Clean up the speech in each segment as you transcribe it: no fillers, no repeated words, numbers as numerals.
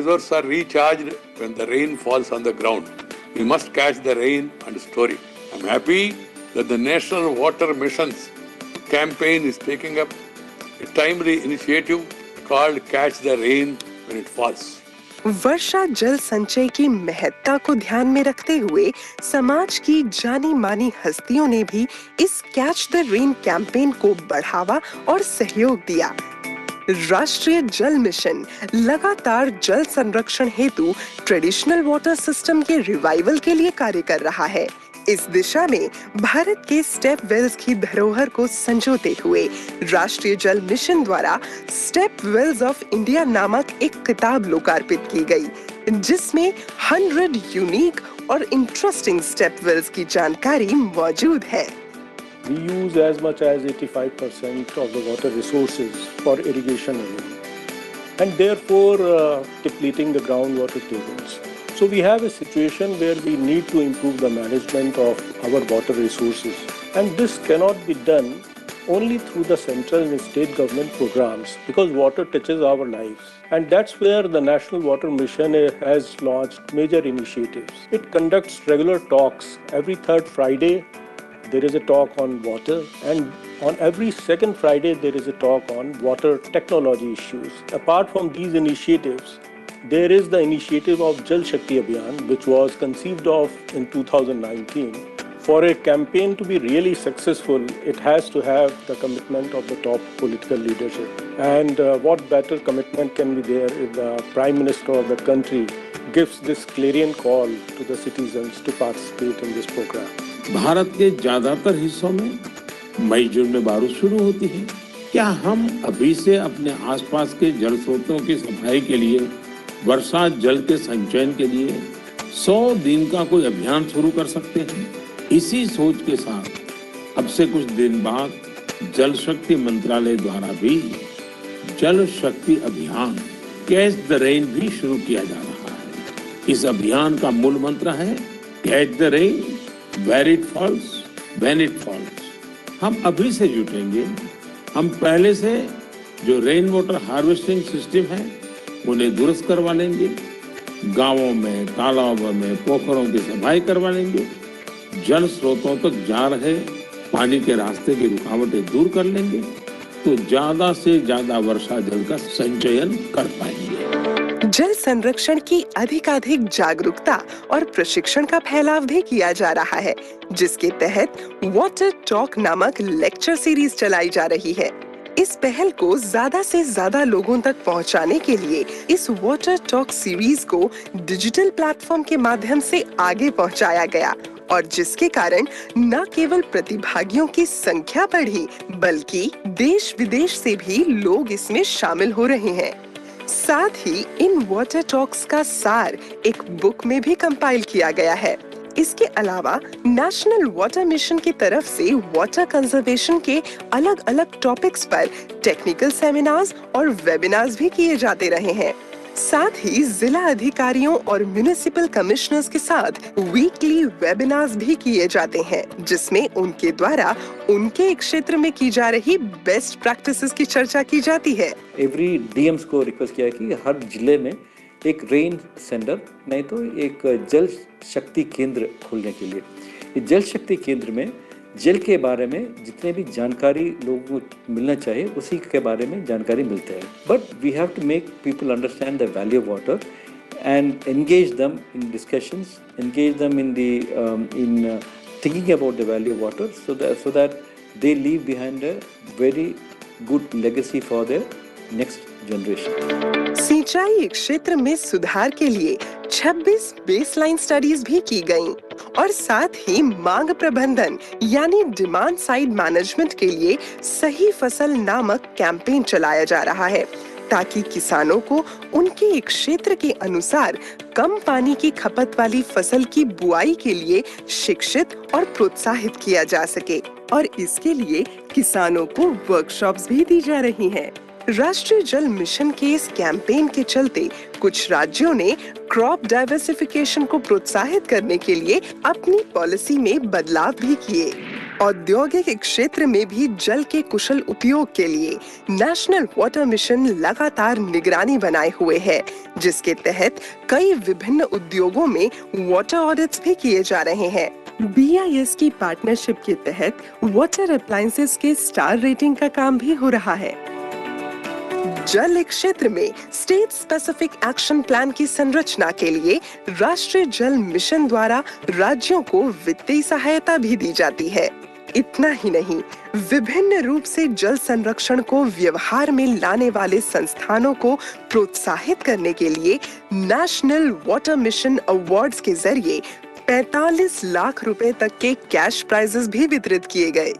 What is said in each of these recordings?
Rivers are recharged when the rain falls on the ground. We must catch the rain and store it. I'm happy that the National Water Mission's campaign is taking up a timely initiative called Catch the Rain When It Falls. वर्षा जल संचय की महत्ता को ध्यान में रखते हुए समाज की जानी मानी हस्तियों ने भी इस कैच द रेन कैंपेन को बढ़ावा और सहयोग दिया। राष्ट्रीय जल मिशन लगातार जल संरक्षण हेतु ट्रेडिशनल वाटर सिस्टम के रिवाइवल के लिए कार्य कर रहा है। इस दिशा में भारत के स्टेप वेल्स की धरोहर को संजोते हुए राष्ट्रीय जल मिशन द्वारा स्टेप वेल्स ऑफ इंडिया नामक एक किताब लोकार्पित की गई, जिसमें 100 यूनिक और इंटरेस्टिंग स्टेप वेल्स की जानकारी मौजूद है। We use as much as 85% of the water resources for irrigation alone, and therefore depleting the groundwater tables. So we have a situation where we need to improve the management of our water resources, and this cannot be done only through the central and state government programs, because water touches our lives, and that's where the National Water Mission has launched major initiatives. It conducts regular talks every third Friday. There is a talk on water, and on every second Friday there is a talk on water technology issues. Apart from these initiatives, there is the initiative of Jal Shakti Abhiyan, which was conceived of in 2019. For a campaign to be really successful, it has to have the commitment of the top political leadership. And what better commitment can be there if the Prime Minister of the country gives this clarion call to the citizens to participate in this program. Bharat के ज्यादातर हिस्सों में मई जून में बारिश शुरू होती है। क्या हम अभी से अपने आसपास के जल स्रोतों की सफाई के लिए, वर्षा जल के संचयन के लिए 100 दिन का कोई अभियान शुरू कर सकते हैं? इसी सोच के साथ अब से कुछ दिन बाद जल शक्ति मंत्रालय द्वारा भी जल शक्ति अभियान कैच द रेन भी शुरू किया जा रहा है। इस अभियान का मूल मंत्र है catch the rain Where it falls, when it falls। हम अभी से जुटेंगे। हम पहले से जो रेन वाटर हार्वेस्टिंग सिस्टम है उन्हें दुरुस्त करवा लेंगे, गांवों में, तालाबों में, पोखरों की सफाई करवा लेंगे, जल स्रोतों तक जा रहे पानी के रास्ते की रुकावटें दूर कर लेंगे, तो ज्यादा से ज्यादा वर्षा जल का संचयन कर पाएंगे। जल संरक्षण की अधिकाधिक जागरूकता और प्रशिक्षण का फैलाव भी किया जा रहा है, जिसके तहत वाटर टॉक नामक लेक्चर सीरीज चलाई जा रही है। इस पहल को ज्यादा से ज्यादा लोगों तक पहुंचाने के लिए इस वाटर टॉक सीरीज को डिजिटल प्लेटफॉर्म के माध्यम से आगे पहुंचाया गया, और जिसके कारण न केवल प्रतिभागियों की संख्या बढ़ी, बल्कि देश विदेश से भी लोग इसमें शामिल हो रहे हैं। साथ ही इन वाटर टॉक्स का सार एक बुक में भी कंपाइल किया गया है। इसके अलावा नेशनल वाटर मिशन की तरफ से वाटर कंजर्वेशन के अलग अलग टॉपिक्स पर टेक्निकल सेमिनार्स और वेबिनार्स भी किए जाते रहे हैं। साथ ही जिला अधिकारियों और म्युनिसिपल कमिश्नर्स के साथ वीकली वेबिनार्स भी किए जाते हैं, जिसमें उनके द्वारा उनके क्षेत्र में की जा रही बेस्ट प्रैक्टिसेस की चर्चा की जाती है। एवरी डीएम्स को रिक्वेस्ट किया कि हर जिले में एक रेन सेंटर नहीं तो एक जल शक्ति केंद्र खोलने के लिए। इस जल शक्ति केंद्र में जल के बारे में जितने भी जानकारी लोगों को मिलना चाहिए उसी के बारे में जानकारी मिलते हैं। But we have to make people understand the value of water and engage them in discussions, engage them in thinking about the value of water, so that they leave behind a very good legacy for their next generation. सिंचाई क्षेत्र में सुधार के लिए 26 baseline studies भी की गईं और साथ ही मांग प्रबंधन यानी डिमांड साइड मैनेजमेंट के लिए सही फसल नामक कैंपेन चलाया जा रहा है, ताकि किसानों को उनके क्षेत्र के अनुसार कम पानी की खपत वाली फसल की बुआई के लिए शिक्षित और प्रोत्साहित किया जा सके। और इसके लिए किसानों को वर्कशॉप्स भी दी जा रही हैं। राष्ट्रीय जल मिशन के इस कैंपेन के चलते कुछ राज्यों ने क्रॉप डाइवर्सिफिकेशन को प्रोत्साहित करने के लिए अपनी पॉलिसी में बदलाव भी किए। औद्योगिक क्षेत्र में भी जल के कुशल उपयोग के लिए नेशनल वाटर मिशन लगातार निगरानी बनाए हुए है, जिसके तहत कई विभिन्न उद्योगों में वाटर ऑडिट्स भी किए जा रहे हैं। BIS की पार्टनरशिप के तहत वाटर अप्लायंसेस के स्टार रेटिंग का काम भी हो रहा है। जल क्षेत्र में स्टेट स्पेसिफिक एक्शन प्लान की संरचना के लिए राष्ट्रीय जल मिशन द्वारा राज्यों को वित्तीय सहायता भी दी जाती है। इतना ही नहीं, विभिन्न रूप से जल संरक्षण को व्यवहार में लाने वाले संस्थानों को प्रोत्साहित करने के लिए नेशनल वाटर मिशन अवार्ड्स के जरिए 45 लाख रुपए तक के कैश प्राइजेस भी वितरित किए गए।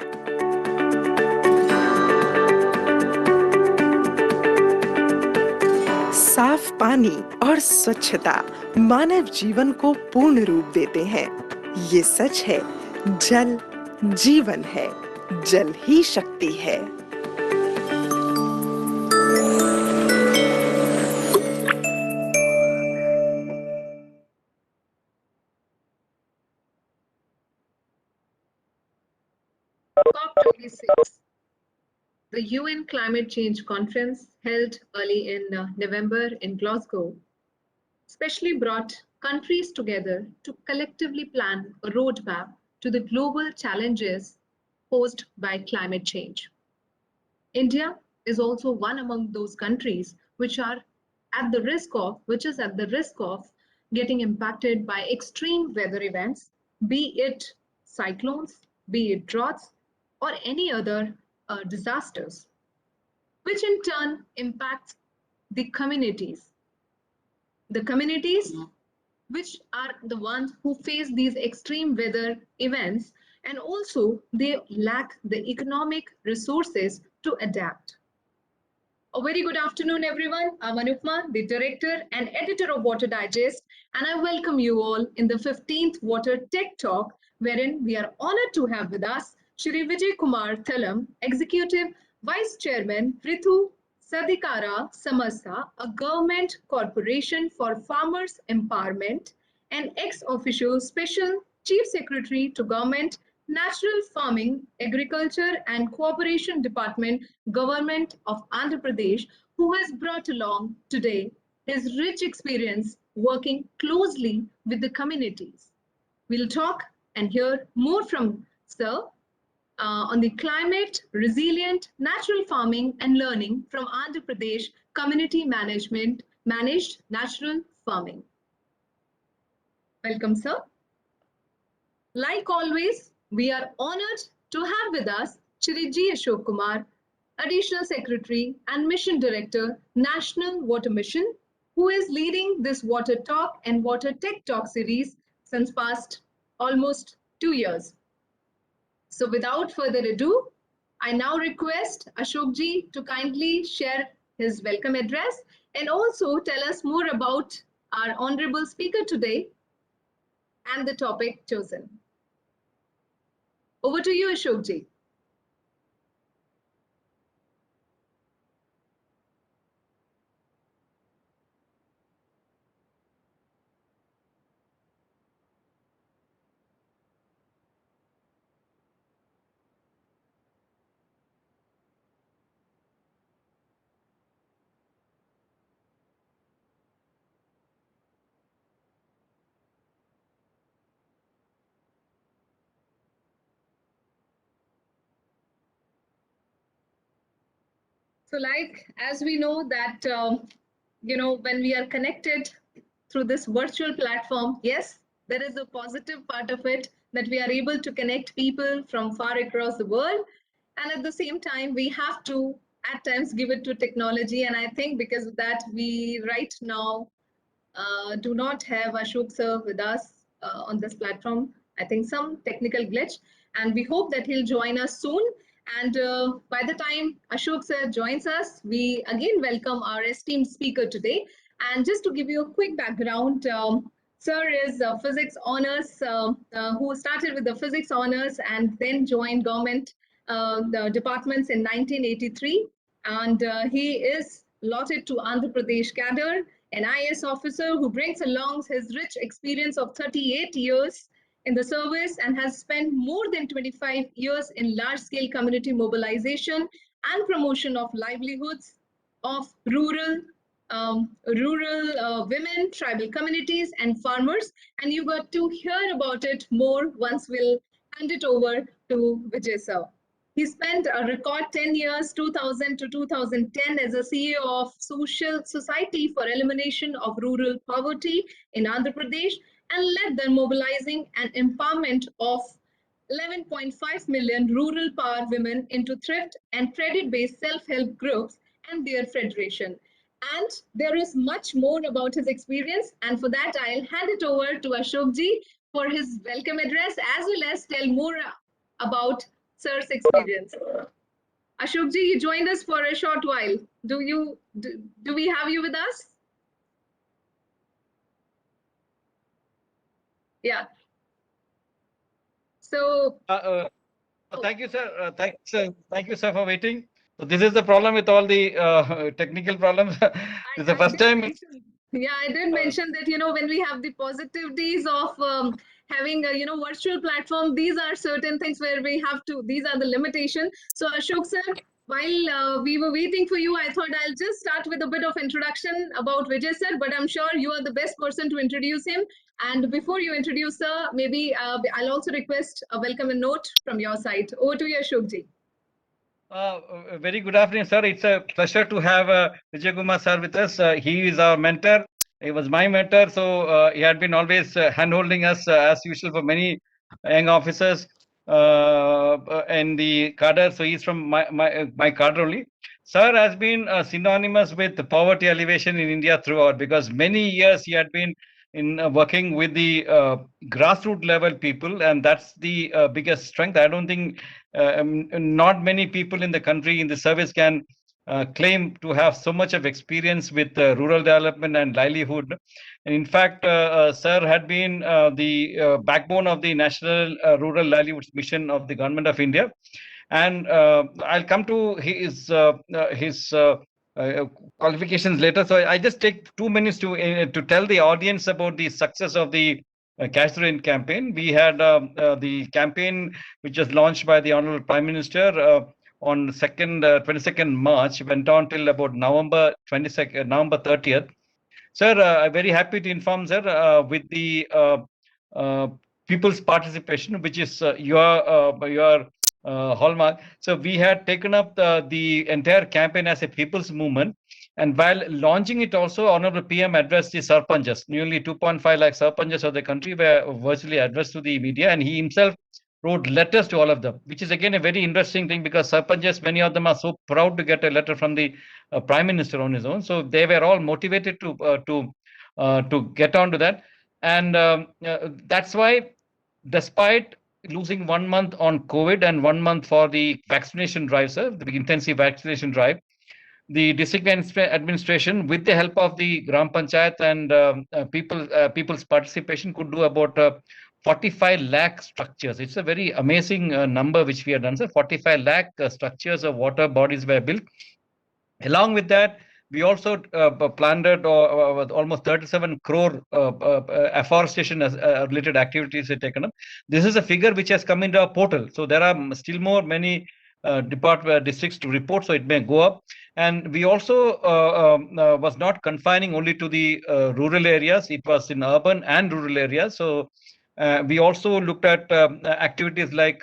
साफ पानी और स्वच्छता मानव जीवन को पूर्ण रूप देते हैं। ये सच है, जल जीवन है, जल ही शक्ति है। COP26, the UN Climate Change Conference held early in November in Glasgow, specially brought countries together to collectively plan a roadmap to the global challenges posed by climate change. India is also one among those countries which is at the risk of getting impacted by extreme weather events, be it cyclones, be it droughts, or any other disasters, which in turn impacts the communities. The communities which are the ones who face these extreme weather events, and also they lack the economic resources to adapt. A very good afternoon, everyone. I'm Anupma, the director and editor of Water Digest, and I welcome you all in the 15th Water Tech Talk, wherein we are honored to have with us Shri Vijay Kumar Thalam, Executive Vice Chairman, Prithu Sadhikara Samasta, a government corporation for farmers' empowerment, and ex-officio Special Chief Secretary to Government Natural Farming, Agriculture and Cooperation Department, Government of Andhra Pradesh, who has brought along today his rich experience working closely with the communities. We'll talk and hear more from Sir on the climate, resilient, natural farming and learning from Andhra Pradesh Community Managed Natural Farming. Welcome, sir. Like always, we are honored to have with us Shri G. Ashok Kumar, Additional Secretary and Mission Director, National Water Mission, who is leading this Water Talk and Water Tech Talk series since past almost 2 years. So without further ado, I now request Ashok ji to kindly share his welcome address and also tell us more about our honorable speaker today and the topic chosen. Over to you, Ashok ji. So as we know that, when we are connected through this virtual platform, yes, there is a positive part of it that we are able to connect people from far across the world. And at the same time, we have to at times give it to technology. And I think because of that, we right now do not have Ashok sir with us on this platform. I think some technical glitch, and we hope that he'll join us soon. And by the time Ashok sir joins us, we again welcome our esteemed speaker today. And just to give you a quick background, sir is physics honors, who started with the physics honors and then joined government the departments in 1983. and he is allotted to Andhra Pradesh cadre, an IAS officer who brings along his rich experience of 38 years in the service and has spent more than 25 years in large-scale community mobilization and promotion of livelihoods of rural women, tribal communities, and farmers. And you got to hear about it more once we'll hand it over to Vijay sir. He spent a record 10 years, 2000 to 2010, as a CEO of Social Society for Elimination of Rural Poverty in Andhra Pradesh and led the mobilizing and empowerment of 11.5 million rural power women into thrift and credit-based self-help groups and their federation. And there is much more about his experience. And for that, I'll hand it over to Ashokji for his welcome address, as well as tell more about Sir's experience. Ashokji, you joined us for a short while. Do we have you with us? Yeah. So Thank you, sir. Thank you, sir, for waiting. So this is the problem with all the technical problems. This is the first time. I did mention that, when we have the positivities of having a, virtual platform, these are certain things where we have to, these are the limitations. So Ashok sir, while we were waiting for you, I thought I'll just start with a bit of introduction about Vijay sir, but I'm sure you are the best person to introduce him. And before you introduce sir, maybe I'll also request a welcome and note from your side. Over to you, Ashokji. Very good afternoon, sir. It's a pleasure to have Vijay Kumar sir with us. He is our mentor. He was my mentor, so he had been always hand-holding us as usual for many young officers in the cadre. So he's from my cadre only. Sir has been synonymous with poverty alleviation in India throughout, because many years he had been in working with the grassroots level people, and that's the biggest strength. I don't think not many people in the country in the service can claim to have so much of experience with rural development and livelihood. And in fact, sir had been the backbone of the National Rural Livelihoods Mission of the Government of India. And I'll come to his qualifications later. So I just take 2 minutes to tell the audience about the success of the Cash the Rain campaign. We had the campaign which was launched by the Honorable Prime Minister on 22nd March, went on till about November 30th. Sir, I'm very happy to inform, sir, with the people's participation, which is your hallmark. So we had taken up the entire campaign as a people's movement. And while launching it also, Honorable PM addressed the Sarpanchas. Nearly 2.5 lakh Sarpanchas of the country were virtually addressed to the media, and he himself wrote letters to all of them, which is again a very interesting thing, because Sarpanchas, many of them are so proud to get a letter from the Prime Minister on his own. So they were all motivated to get on to that. And that's why, despite losing 1 month on COVID and 1 month for the vaccination drive, sir, the intensive vaccination drive, the district administration, with the help of the Gram Panchayat and people's participation, could do about 45 lakh structures. It's a very amazing number which we have done, sir. 45 lakh structures of water bodies were built. Along with that, we also planned almost 37 crore afforestation related activities taken up. This is a figure which has come into our portal. So there are still many districts to report, so it may go up. And we also was not confining only to the rural areas. It was in urban and rural areas. So we also looked at activities like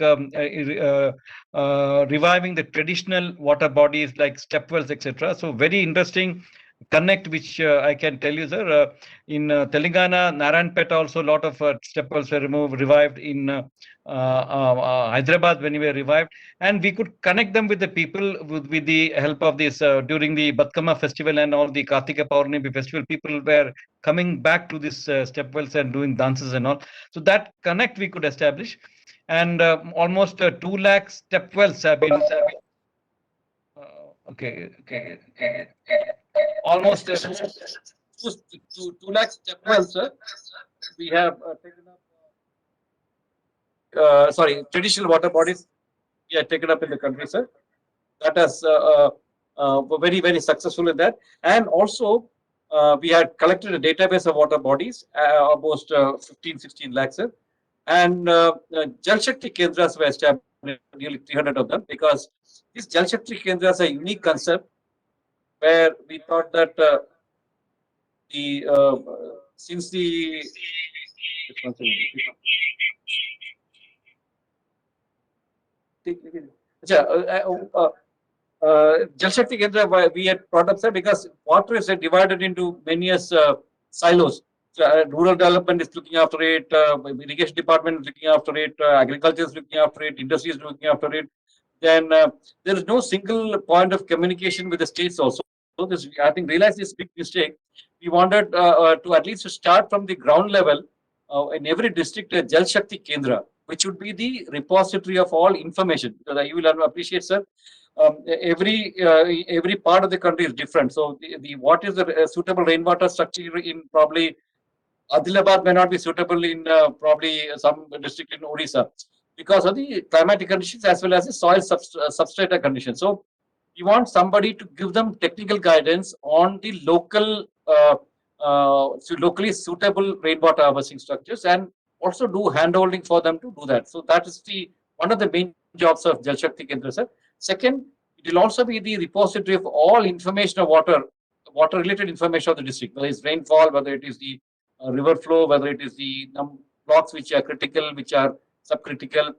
reviving the traditional water bodies like step wells, etc. So very interesting connect, which I can tell you, sir. In Telangana, Narayanpet also, a lot of step wells were revived. In Hyderabad, when we were revived, and we could connect them with the people with the help of this during the Batkama festival and all the Kartika Purnami festival. People were coming back to this step wells and doing dances and all. So that connect we could establish, and almost 2 lakh step wells have been. Okay. Almost 2 lakh step wells, sir. We have taken up. Traditional water bodies we have taken up in the country, sir. That has were very, very successful in that. And also, we had collected a database of water bodies, almost 15, 16 lakhs, sir. And Jal Shakti Kendras were established, nearly 300 of them, because these Jal Shakti Kendras are a unique concept where we thought that since the Jal Shakti Kendra we had brought up, sir, because water is divided into many silos. So, rural development is looking after it, irrigation department is looking after it, agriculture is looking after it, industry is looking after it. Then there is no single point of communication with the states also. So this, I think, realized this big mistake. We wanted to at least start from the ground level in every district a Jal Shakti Kendra, which would be the repository of all information. Because you will appreciate, sir, every part of the country is different. So the what is the suitable rainwater structure in probably Adilabad may not be suitable in probably some district in Odisha because of the climatic conditions as well as the soil substrata conditions. So you want somebody to give them technical guidance on the local, locally suitable rainwater harvesting structures, and also do handholding for them to do that. So that is the one of the main jobs of Jal Shakti Kendra, sir. Second, it will also be the repository of all information of water related information of the district, whether it's rainfall, whether it is the river flow, whether it is the blocks which are critical, which are subcritical,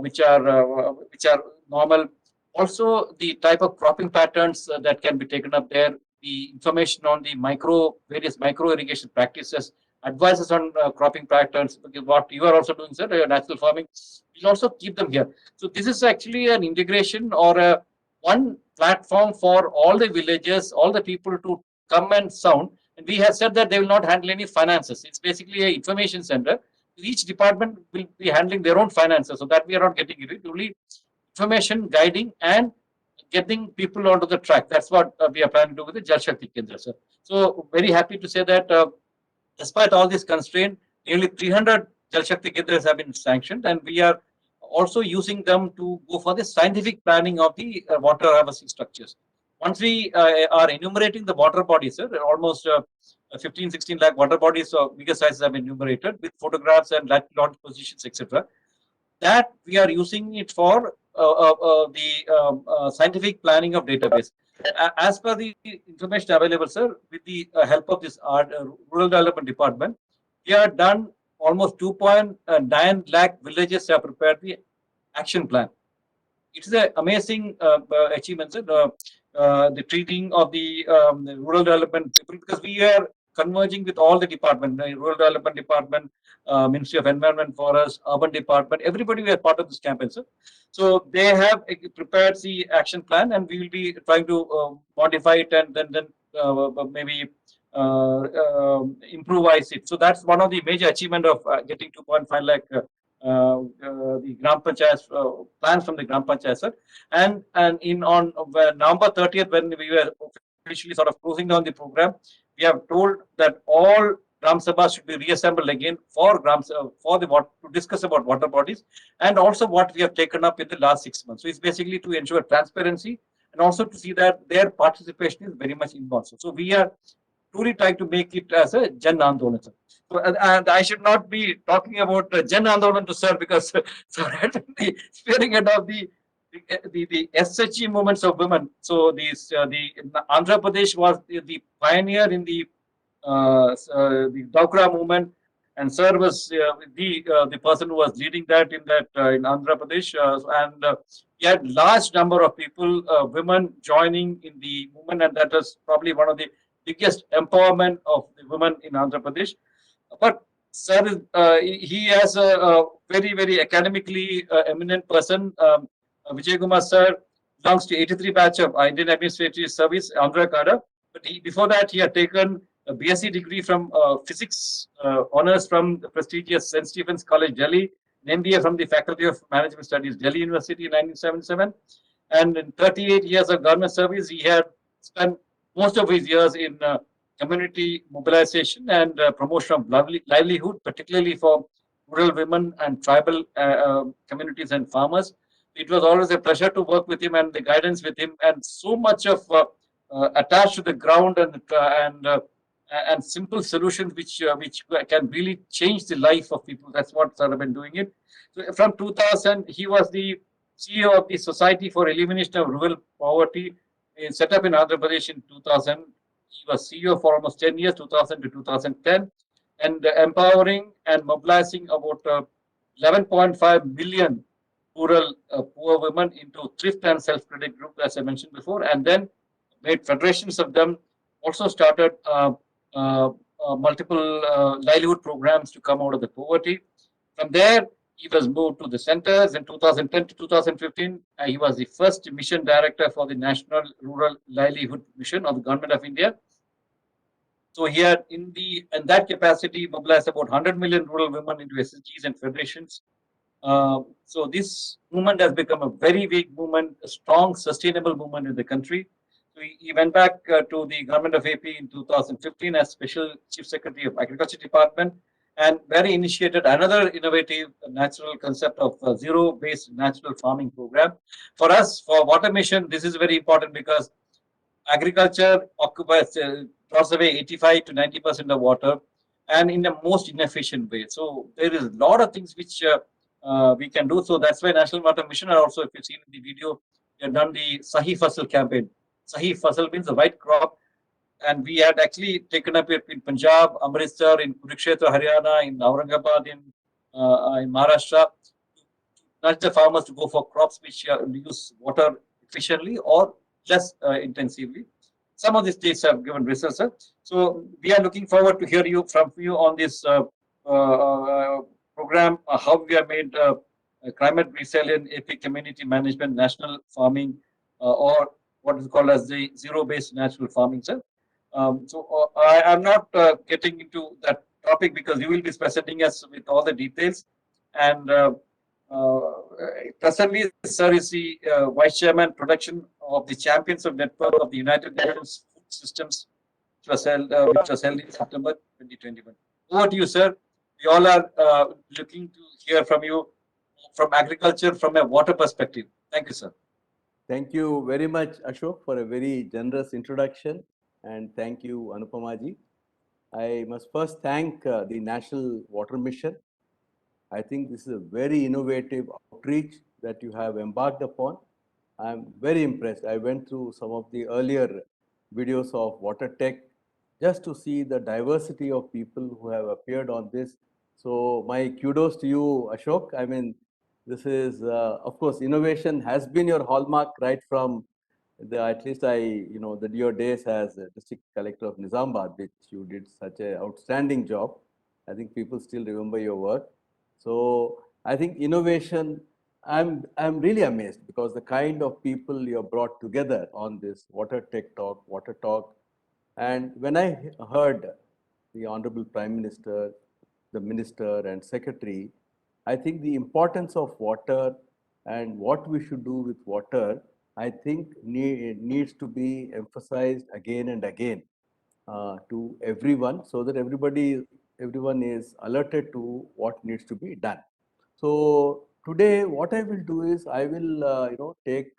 which are normal. Also, the type of cropping patterns that can be taken up there, the information on the various micro irrigation practices, advices on cropping patterns, because what you are also doing, sir, natural farming, we'll also keep them here. So this is actually an integration or a one platform for all the villages, all the people to come and sound. And we have said that they will not handle any finances. It's basically an information center. Each department will be handling their own finances, so that we are not getting it. Only information, guiding, and getting people onto the track. That's what we are planning to do with the Jal Shakti Kendra, sir. So very happy to say that despite all this constraint, nearly 300 Jal Shakti Kendras have been sanctioned, and we are also using them to go for the scientific planning of the water harvesting structures. Once we are enumerating the water bodies, sir, almost 15, 16 lakh water bodies of bigger sizes have been enumerated with photographs and launch positions, etc. That we are using it for the scientific planning of database. As per the information available, sir, with the help of this Rural Development Department, we have done almost 2.9 lakh villages have prepared the action plan. It is an amazing achievement, sir. The treating of the rural development people, because we are converging with all the department, the Rural Development Department, Ministry of Environment, Forest, Urban Department, everybody we are part of this campaign, sir. So they have prepared the action plan, and we will be trying to modify it and then maybe improvise it. So that's one of the major achievement of getting 2.5 lakh the Gram Panchayat plans from the Gram Panchayat, sir. And on November 30th, when we were officially sort of closing down the program, we have told that all Gram Sabhas should be reassembled again for to discuss about water bodies, and also what we have taken up in the last 6 months. So it's basically to ensure transparency and also to see that their participation is very much involved. So we are truly trying to make it as a Jan Andolan, sir. So, and I should not be talking about Jan Andolan to sir, because sir, the spearing head of the SHG movements of women. So the Andhra Pradesh was the pioneer in the Daukra movement, and sir was the person who was leading that in Andhra Pradesh, and he had large number of people, women joining in the movement, and that was probably one of the biggest empowerment of the women in Andhra Pradesh. But sir, he has a very, very academically eminent person. Vijay Kumar sir belongs to 83 batch of Indian Administrative Service, Andhra Kada. But before that, he had taken a BSc degree from physics honors from the prestigious St. Stephen's College, Delhi, an MBA from the Faculty of Management Studies, Delhi University in 1977. And in 38 years of government service, he had spent most of his years in community mobilization and promotion of livelihood, particularly for rural women and tribal communities and farmers. it was always a pleasure to work with him and the guidance with him, and so much of attached to the ground and simple solutions which can really change the life of people. That's what sir have been doing it. So from 2000, he was the CEO of the Society for Elimination of Rural Poverty, set up in Andhra Pradesh in 2000. He was CEO for almost 10 years, 2000 to 2010, and empowering and mobilizing about 11.5 million rural poor women into thrift and self-credit group, as I mentioned before, and then made federations of them. Also started multiple livelihood programs to come out of the poverty. From there, he was moved to the centers in 2010 to 2015. He was the first mission director for the National Rural Livelihood Mission of the Government of India. So he had in that capacity mobilized about 100 million rural women into SSGs and federations. So this movement has become a very big movement, a strong, sustainable movement in the country. So he went back to the government of AP in 2015 as Special Chief Secretary of Agriculture Department, and where he initiated another innovative natural concept of zero-based natural farming program. For us, for Water Mission, this is very important because agriculture occupies draws away 85 to 90% of water, and in the most inefficient way. So there is a lot of things which we can do. So that's why National Water Mission, and also if you've seen in the video, we have done the Sahi Fasal campaign. Sahi Fasal means the white crop, and we had actually taken up it in Punjab, Amritsar, in Kurukshetra, Haryana, in Aurangabad, in Maharashtra, to nudge the farmers to go for crops which use water efficiently or less intensively. Some of the states have given results, sir. So we are looking forward to hear from you on this program, how we have made climate resilient AP community management, national farming, or what is called as the zero-based natural farming, sir. So I am not getting into that topic because you will be presenting us with all the details. And presently, sir is the Vice Chairman Production of the Champions of Network of the United Nations Food Systems, which was held in September 2021. Over to you, sir. We all are looking to hear from you from agriculture, from a water perspective. Thank you, sir. Thank you very much, Ashok, for a very generous introduction. And thank you, Anupamaji. I must first thank the National Water Mission. I think this is a very innovative outreach that you have embarked upon. I'm very impressed. I went through some of the earlier videos of Water Tech just to see the diversity of people who have appeared on this. So my kudos to you, Ashok. I mean, this is, of course, innovation has been your hallmark right from at least your days as district collector of Nizamabad, which you did such an outstanding job. I think people still remember your work. So I think innovation, I'm really amazed because the kind of people you have brought together on this Water Tech Talk, Water Talk. And when I heard the Honorable Prime Minister, the Minister and Secretary, I think the importance of water and what we should do with water, I think needs to be emphasized again and again to everyone, so that everyone is alerted to what needs to be done. So today, what I will do is I will take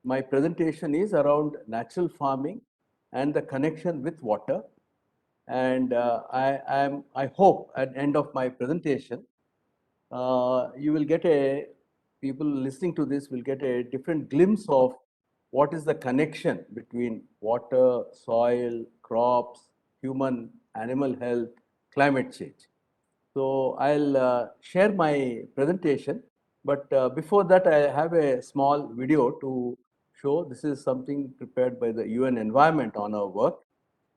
my presentation is around natural farming and the connection with water. And I hope at the end of my presentation, you will get people listening to this will get a different glimpse of what is the connection between water, soil, crops, human, animal health, climate change. So I'll share my presentation, but before that I have a small video to show. This is something prepared by the UN Environment on our work.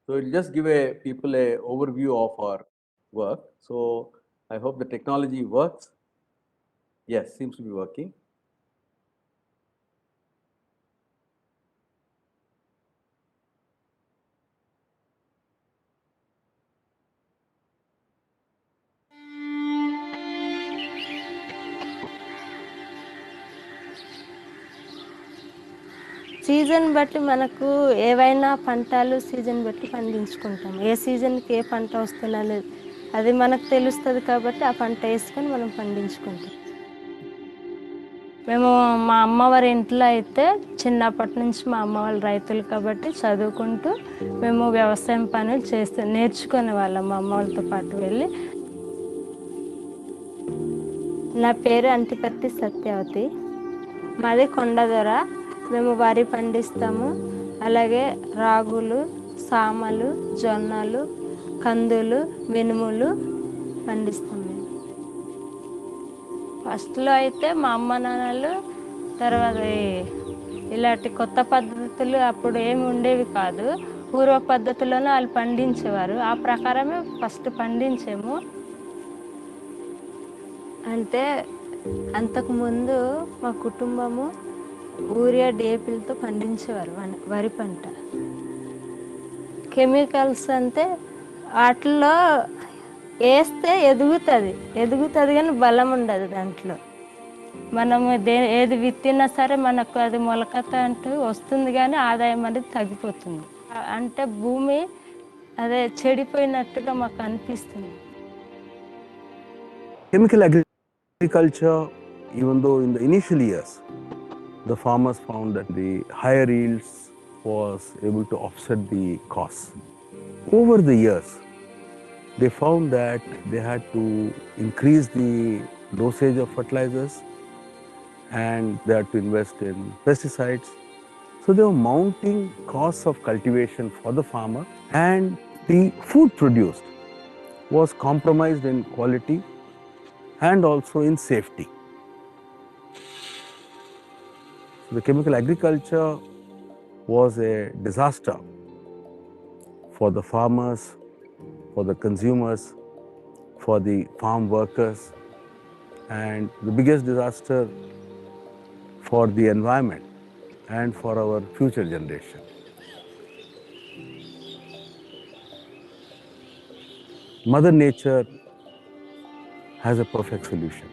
So it'll just give people a overview of our work. So I hope the technology works. Yes, seems to be working. Season బట్టి మనకు ఏవైనా పంటలు season బట్టి పండించుకుంటాం. ఏ సీజన్కి ఏ పంట వస్తున్నది అది మనకు తెలుస్తుంది కాబట్టి ఆ పంట వేసుకొని మనం పండించుకుంటాం. మేము మా అమ్మ వారి ఇంట్లో అయితే చిన్నప్పటి నుంచి మా అమ్మ వాళ్ళు రైతులు కాబట్టి చదువుకుంటూ మేము వ్యవసాయం పనులు నేర్చుకునే వాళ్ళం మా అమ్మ వాళ్ళతో పాటు వెళ్ళి. నా పేరు అంటిపర్తి సత్యవతి. మాది కొండదొర. మేము వరి పండిస్తాము, అలాగే రాగులు, సామలు, జొన్నలు, కందులు, మినుములు పండిస్తాము. ఫస్ట్లో అయితే మా అమ్మ నాన్నలు తర్వాత ఇలాంటి కొత్త పద్ధతులు అప్పుడు ఏమి ఉండేవి కాదు. పూర్వ పద్ధతుల్లోనే వాళ్ళు పండించేవారు. ఆ ప్రకారమే ఫస్ట్ పండించాము. అంటే అంతకుముందు మా కుటుంబము యూరియా డీఏపీలతో పండించేవారు వరి పంట. కెమికల్స్ అంటే వాటిల్లో వేస్తే ఎదుగుతుంది కానీ బలం ఉండదు దాంట్లో. మనము ఏది విత్తినా సరే మనకు అది మొలకత అంటూ వస్తుంది కానీ ఆదాయం అనేది తగ్గిపోతుంది. అంటే భూమి అదే చెడిపోయినట్టుగా మాకు అనిపిస్తుంది. Chemical agriculture, even though in the initial years, the farmers found that the higher yields was able to offset the costs. Over the years, they found that they had to increase the dosage of fertilizers and they had to invest in pesticides. So they were mounting costs of cultivation for the farmer, and the food produced was compromised in quality and also in safety. So the chemical agriculture was a disaster for the farmers, for the consumers, for the farm workers, and the biggest disaster for the environment and for our future generation. Mother Nature has a perfect solution.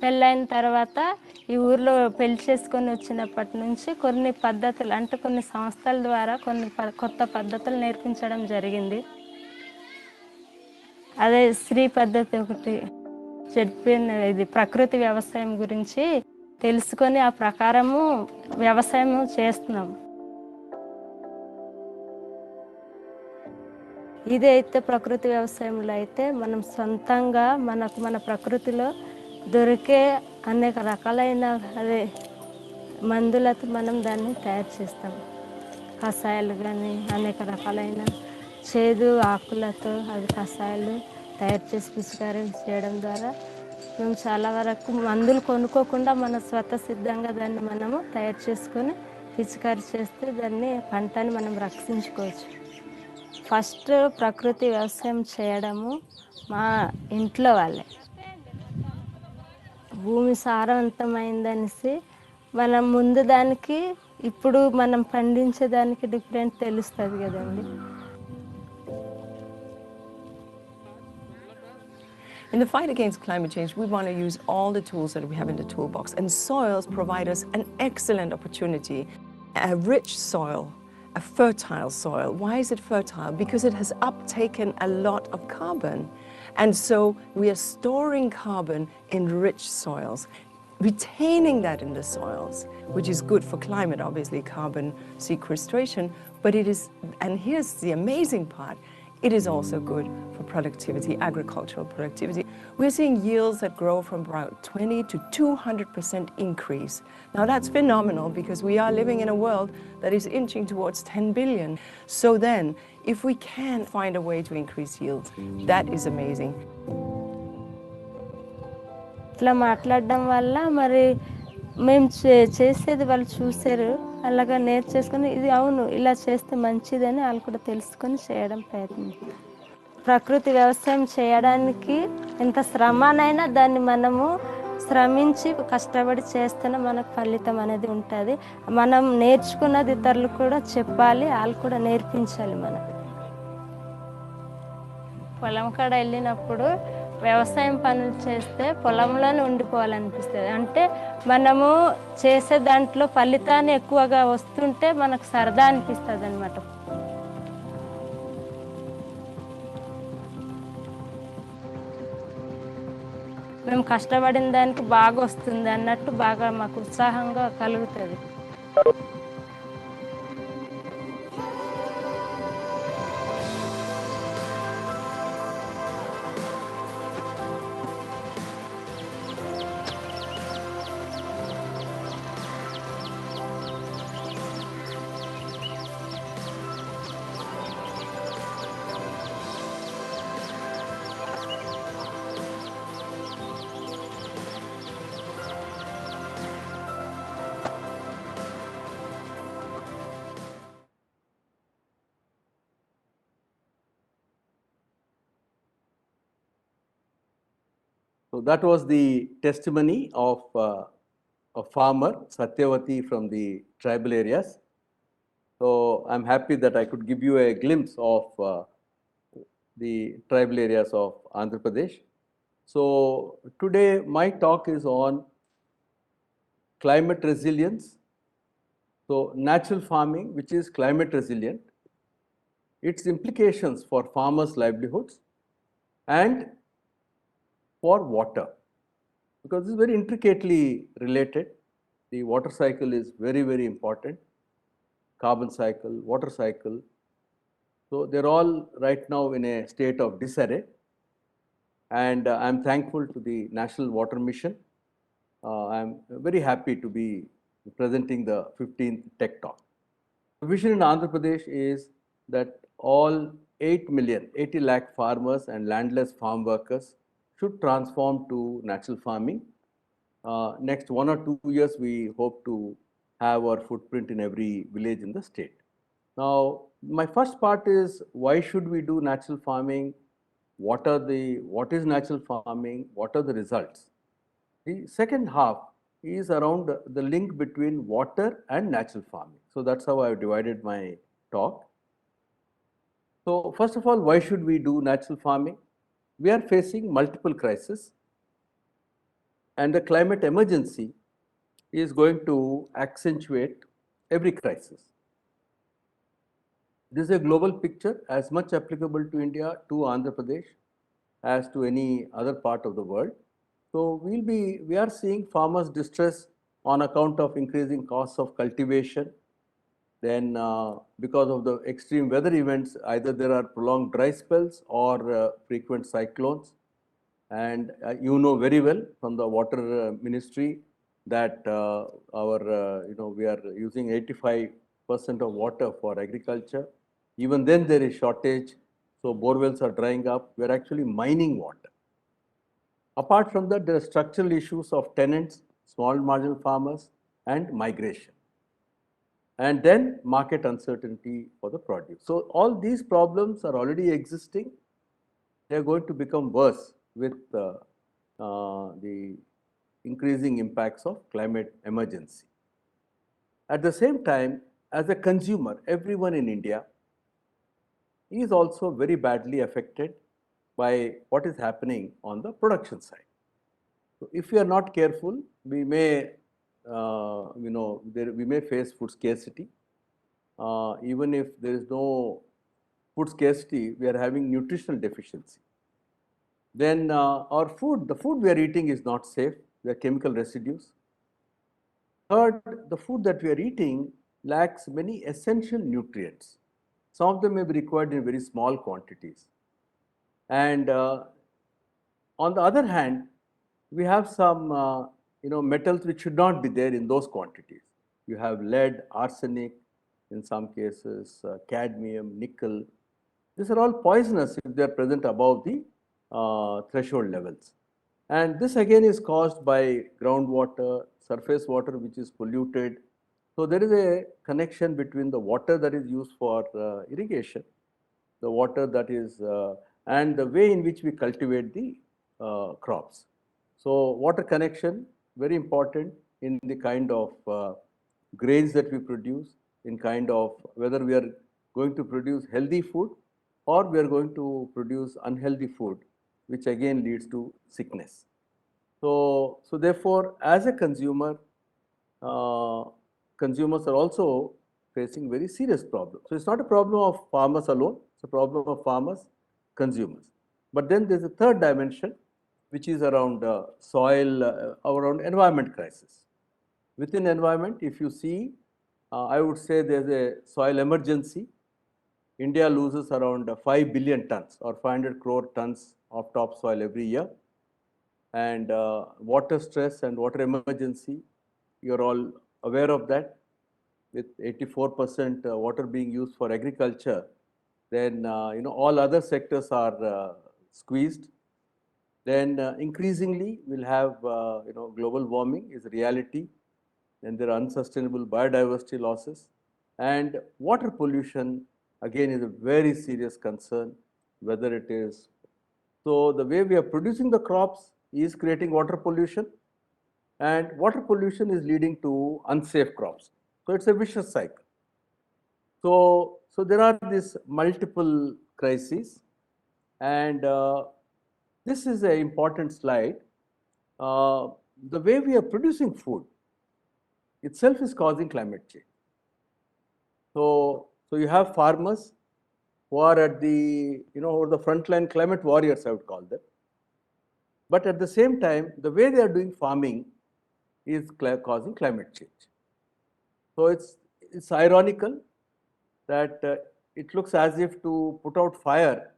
పెళ్ళైన తర్వాత ఈ ఊర్లో పెళ్లి చేసుకొని వచ్చినప్పటి నుంచి కొన్ని పద్ధతులు అంటే కొన్ని సంస్థల ద్వారా కొన్ని కొత్త పద్ధతులు నేర్పించడం జరిగింది. అదే శ్రీ పద్ధతి ఒకటి చెప్పిన ఇది ప్రకృతి వ్యవసాయం గురించి తెలుసుకొని ఆ ప్రకారము వ్యవసాయం చేస్తున్నాం. ఇదైతే ప్రకృతి వ్యవసాయంలో అయితే మనం సొంతంగా మన ప్రకృతిలో దొరికే అనేక రకాలైన అదే మందులతో మనం దాన్ని తయారు చేస్తాం. కషాయాలు కానీ అనేక రకాలైన చేదు ఆకులతో అది కషాయాలు తయారు చేసి పిచికారీ చేయడం ద్వారా మేము చాలా వరకు మందులు కొనుక్కోకుండా మన స్వతసిద్ధంగా దాన్ని మనము తయారు చేసుకొని పిచికారీ చేస్తే దాన్ని పంటని మనం రక్షించుకోవచ్చు. ఫస్ట్ ప్రకృతి వ్యవసాయం చేయడము మా ఇంట్లో వాళ్ళే. భూమి సారవంతమైందనేసి మనం ముందు దానికి ఇప్పుడు మనం పండించేదానికి డిఫరెంట్ తెలుస్తుంది కదండి. In the fight against climate change, we want to use all the tools that we have in the toolbox, and soils provide us an excellent opportunity. A rich soil, a fertile soil. Why is it fertile? Because it has uptaken a lot of carbon. And so we are storing carbon in rich soils, retaining that in the soils, which is good for climate, obviously, carbon sequestration. But it is, and here's the amazing part, it is also good for productivity, agricultural productivity. We're seeing yields that grow from about 20 to 200% increase. Now that's phenomenal because we are living in a world that is inching towards 10 billion. So then, if we can find a way to increase yields, that is amazing. ఇట్లా మాట్లాడడం వల్ల మరి మేము చేసేది వాళ్ళు చూసారు, అలాగా నేర్చేసుకొని ఇది అవును ఇలా చేస్తే మంచిదని వాళ్ళు కూడా తెలుసుకొని చేయడం ప్రయత్నించారు. ప్రకృతి వ్యవసాయం చేయడానికి ఎంత శ్రమనైనా దాన్ని మనము శ్రమించి కష్టపడి చేస్తేనే మనకు ఫలితం అనేది ఉంటుంది. మనం నేర్చుకున్నది ఇతరులకు కూడా చెప్పాలి, వాళ్ళు కూడా నేర్పించాలి. మనకు పొలం కాడ వెళ్ళినప్పుడు వ్యవసాయం పనులు చేస్తే పొలంలోనే ఉండిపోవాలనిపిస్తుంది. అంటే మనము చేసే దాంట్లో ఫలితాన్ని ఎక్కువగా వస్తుంటే మనకు సరదా అనిపిస్తుంది అనమాట. మేము కష్టపడిన దానికి బాగా వస్తుంది అన్నట్టు బాగా మాకు ఉత్సాహంగా కలుగుతుంది. So that was the testimony of a farmer, Satyavati, from the tribal areas. So I'm happy that I could give you a glimpse of the tribal areas of Andhra Pradesh. So today my talk is on climate resilience. So natural farming, which is climate resilient, its implications for farmers' livelihoods and for water, because this is very intricately related. The water cycle is very, very important. Carbon cycle, water cycle. So they're all right now in a state of disarray. And I'm thankful to the National Water Mission. I'm very happy to be presenting the 15th Tech Talk. The vision in Andhra Pradesh is that all 8 million, 80 lakh farmers and landless farm workers should transform to natural farming. Next 1 or 2 years, we hope to have our footprint in every village in the state. Now, my first part is why should we do natural farming? What is natural farming? What are the results? The second half is around the link between water and natural farming. So that's how I've divided my talk. So first of all, why should we do natural farming? We are facing multiple crises, and the climate emergency is going to accentuate every crisis. This is a global picture, as much applicable to India, to Andhra Pradesh, as to any other part of the world. So we are seeing farmers' distress on account of increasing costs of cultivation. Then because of the extreme weather events, either there are prolonged dry spells or frequent cyclones. And you know very well from the water ministry that we are using 85% of water for agriculture. Even then there is shortage, so borewells are drying up. We are actually mining water. Apart from that, there are structural issues of tenants, small marginal farmers, and migration. And then market uncertainty for the produce. So all these problems are already existing. They are going to become worse with the increasing impacts of climate emergency. At the same time, as a consumer, everyone in India is also very badly affected by what is happening on the production side. So if we are not careful, we may, we may face food scarcity. Even if there is no food scarcity, we are having nutritional deficiency. Then the food we are eating is not safe. There are chemical residues. Third, the food that we are eating lacks many essential nutrients. Some of them may be required in very small quantities. And on the other hand, we have some metals which should not be there in those quantities. You have lead, arsenic, in some cases cadmium, nickel. These are all poisonous if they are present above the threshold levels. And this again is caused by groundwater, surface water which is polluted. So there is a connection between the water that is used for irrigation, the water that is, and the way in which we cultivate the crops. So water connection, very important in the kind of grains that we produce, in kind of whether we are going to produce healthy food or we are going to produce unhealthy food, which again leads to sickness. So therefore, as a consumer, consumers are also facing very serious problems. So it's not a problem of farmers alone, it's a problem of farmers, consumers. But then there's a third dimension, which is around soil, around environment crisis. Within environment, if you see, I would say there's a soil emergency. India loses around 5 billion tons or 500 crore tons of topsoil every year. And water stress and water emergency, you're all aware of that. With 84% water being used for agriculture, then all other sectors are squeezed. Then increasingly we'll have global warming is a reality. Then there are unsustainable biodiversity losses, and water pollution again is a very serious concern. Whether it is so, the way we are producing the crops is creating water pollution, and water pollution is leading to unsafe crops. So it's a vicious cycle. So there are these multiple crises, and this is an important slide. The way we are producing food itself is causing climate change. So you have farmers who are at the the frontline climate warriors, I would call them. But at the same time, the way they are doing farming is causing climate change. So it's ironical that it looks as if to put out fire,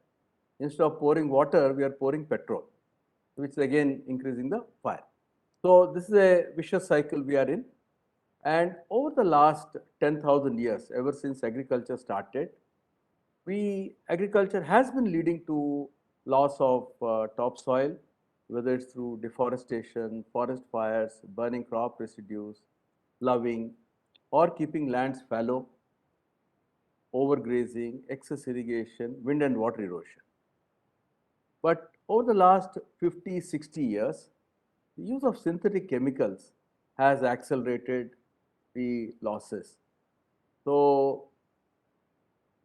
instead of pouring water, we are pouring petrol, which is again increasing the fire. So this is a vicious cycle we are in. And over the last 10,000 years, ever since agriculture started, agriculture has been leading to loss of topsoil, whether it's through deforestation, forest fires, burning crop residues, ploughing, or keeping lands fallow, overgrazing, excess irrigation, wind and water erosion. But over the last 50, 60 years, the use of synthetic chemicals has accelerated the losses. So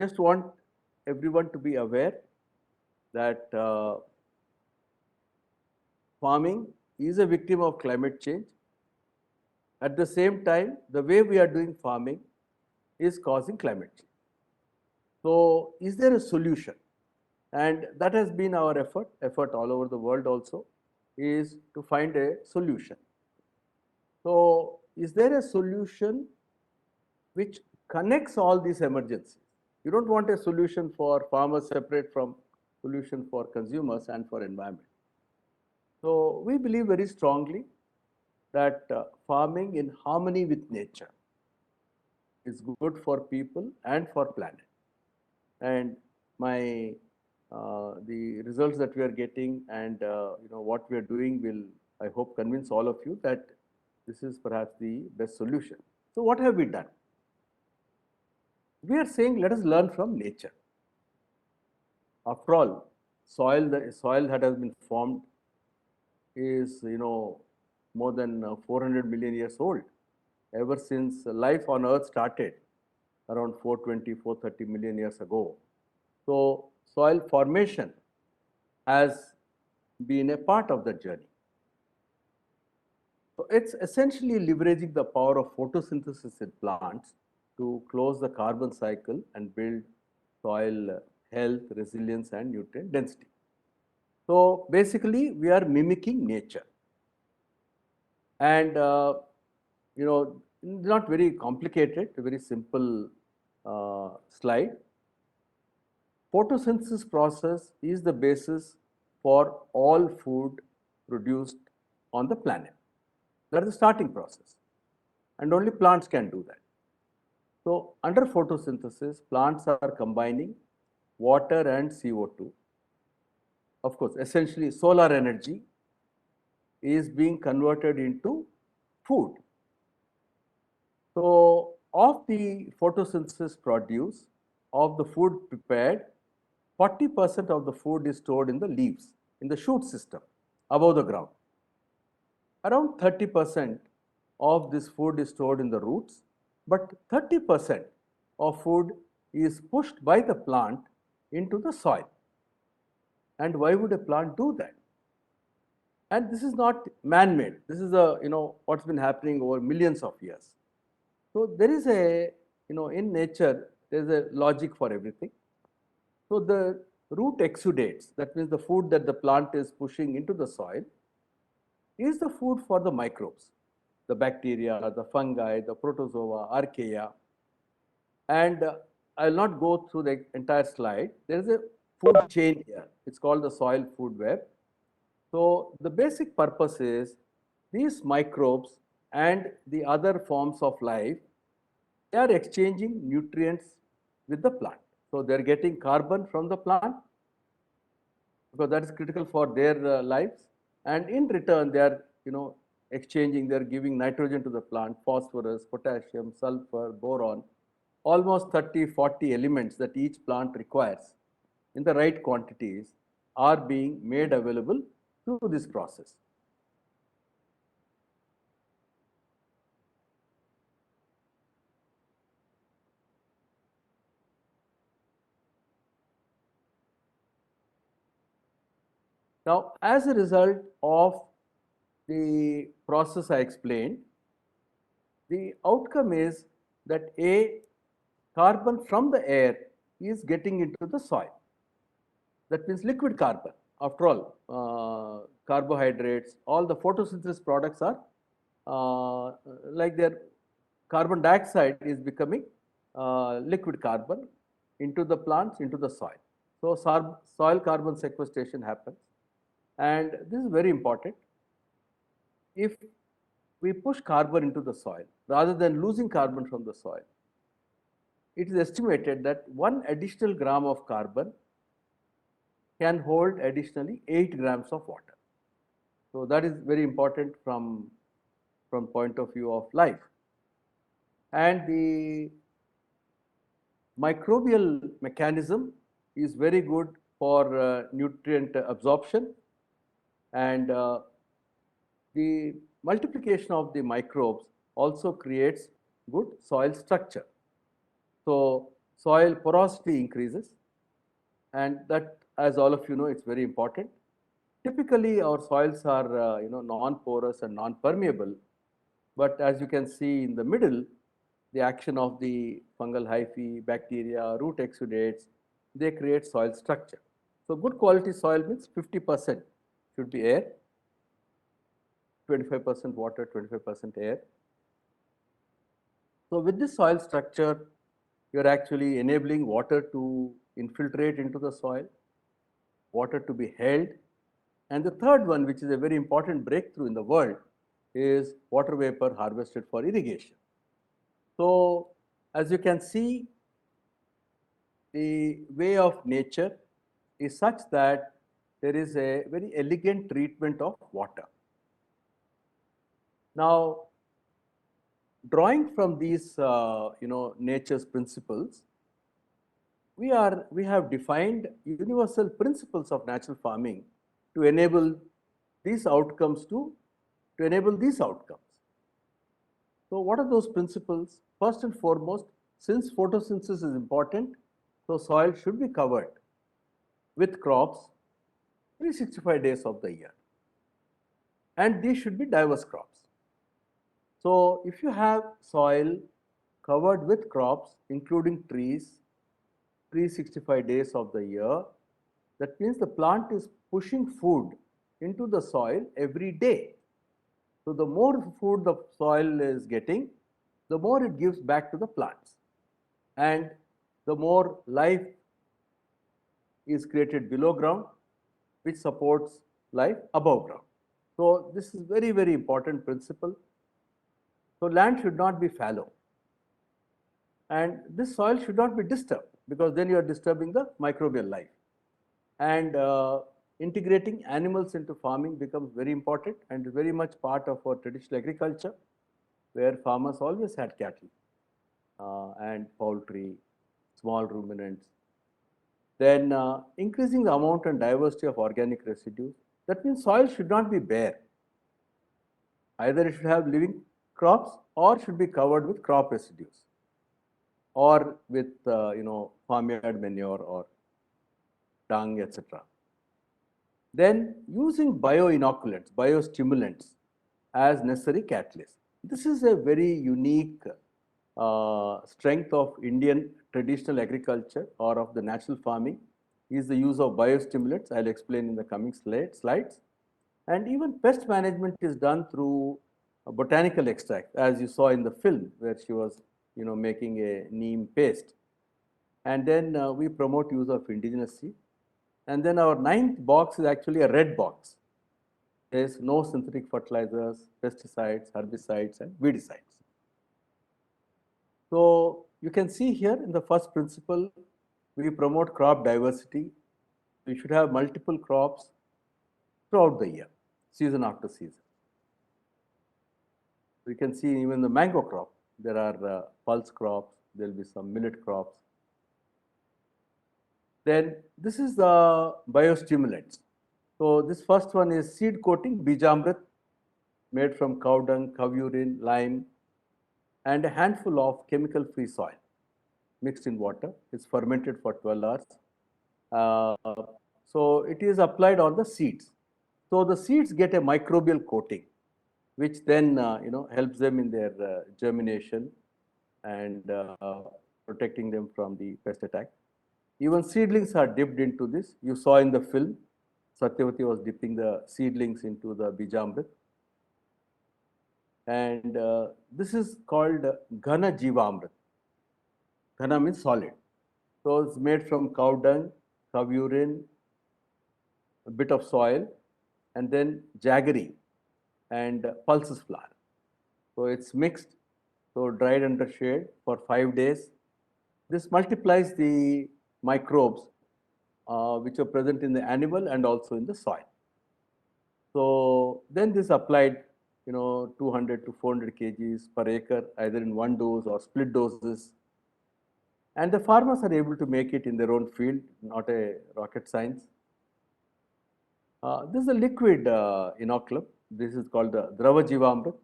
just want everyone to be aware that farming is a victim of climate change. At the same time, the way we are doing farming is causing climate change. So is there a solution? And that has been our effort all over the world also, is to find a solution. So is there a solution which connects all these emergencies? You don't want a solution for farmers separate from solution for consumers and for environment. So we believe very strongly that farming in harmony with nature is good for people and for planet. And the results that we are getting and what we are doing will, I hope, convince all of you that this is perhaps the best solution. So what have we done? We are saying let us learn from nature. After all, the soil that has been formed is more than 400 million years old. Ever since life on Earth started around 420, 430 million years ago. So soil formation has been a part of the journey. So it's essentially leveraging the power of photosynthesis in plants to close the carbon cycle and build soil health, resilience, and nutrient density. So basically, we are mimicking nature. And not very complicated, a very simple slide. Photosynthesis process is the basis for all food produced on the planet. That is the starting process, and only plants can do that. So under photosynthesis, plants are combining water and CO2. Of course, essentially solar energy is being converted into food. So of the photosynthesis produce, of the food prepared, 40% of the food is stored in the leaves, in the shoot system, above the ground. Around 30% of this food is stored in the roots, but 30% of food is pushed by the plant into the soil. And why would a plant do that? And this is not man-made. This is what's been happening over millions of years. So there is a, in nature, there is a logic for everything. So the root exudates, that means the food that the plant is pushing into the soil, is the food for the microbes, the bacteria, the fungi, the protozoa, archaea. And I'll not go through the entire slide. There is a food chain here. It's called the soil food web. So the basic purpose is these microbes and the other forms of life, they are exchanging nutrients with the plant. So they're getting carbon from the plant because that is critical for their lives. And in return, they are, exchanging, they're giving nitrogen to the plant, phosphorus, potassium, sulfur, boron, almost 30, 40 elements that each plant requires in the right quantities are being made available through this process. Now, as a result of the process I explained, the outcome is that carbon from the air is getting into the soil. That means liquid carbon. After all, carbohydrates, all the photosynthesis products are like their carbon dioxide is becoming liquid carbon into the plants, into the soil. So soil carbon sequestration happens. And this is very important. If we push carbon into the soil rather than losing carbon from the soil, it is estimated that 1 additional gram of carbon can hold additionally 8 grams of water. So that is very important from point of view of life. And the microbial mechanism is very good for nutrient absorption, and the multiplication of the microbes also creates good soil structure. So soil porosity increases, and that, as all of you know, it's very important. Typically, our soils are non-porous and non-permeable, but as you can see in the middle, the action of the fungal hyphae, bacteria, root exudates, they create soil structure. So good quality soil means 50% should be air, 25% water, 25% air. So with this soil structure, you're actually enabling water to infiltrate into the soil, water to be held. And the third one, which is a very important breakthrough in the world, is water vapor harvested for irrigation. So as you can see, the way of nature is such that there is a very elegant treatment of water. Now, drawing from these nature's principles, we have defined universal principles of natural farming to enable these outcomes to enable these outcomes. So what are those principles? First and foremost, since photosynthesis is important, so soil should be covered with crops 365 days of the year, and these should be diverse crops. So if you have soil covered with crops, including trees, 365 days of the year, that means the plant is pushing food into the soil every day. So the more food the soil is getting, the more it gives back to the plants, and the more life is created below ground, which supports life above ground. So this is very, very important principle. So land should not be fallow, and this soil should not be disturbed, because then you are disturbing the microbial life. And integrating animals into farming becomes very important and very much part of our traditional agriculture, where farmers always had cattle and poultry, small ruminants. Then increasing the amount and diversity of organic residues. That means soil should not be bare. Either it should have living crops or should be covered with crop residues, or with farmyard manure or dung, etc. Then using bioinoculants, biostimulants as necessary catalysts. This is a very unique strength of Indian traditional agriculture or of the natural farming is the use of biostimulants. I'll explain in the coming slides. And even pest management is done through a botanical extract, as you saw in the film where she was, making a neem paste. And then we promote use of indigenous seed. And then our ninth box is actually a red box. There is no synthetic fertilizers, pesticides, herbicides, and weedicides. So you can see here in the first principle, we promote crop diversity. We should have multiple crops throughout the year, season after season. We can see even the mango crop, there are pulse crops, there will be some millet crops. Then this is the biostimulants. So this first one is seed coating Bijamrit, made from cow dung, cow urine, lime, and a handful of chemical-free soil mixed in water. It's fermented for 12 hours. So it is applied on the seeds. So the seeds get a microbial coating, which then helps them in their germination and protecting them from the pest attack. Even seedlings are dipped into this. You saw in the film, Satyavati was dipping the seedlings into the Bijamrit. And this is called Ghana Jivamrit. Ghana means solid. So it's made from cow dung, cow urine, a bit of soil, and then jaggery and pulses flour. So it's mixed, so dried under shade for 5 days. This multiplies the microbes which are present in the animal and also in the soil. So then this applied 200 to 400 kgs per acre, either in one dose or split doses. And the farmers are able to make it in their own field, not a rocket science. This is a liquid inoculum. This is called the Drava Jivamrit.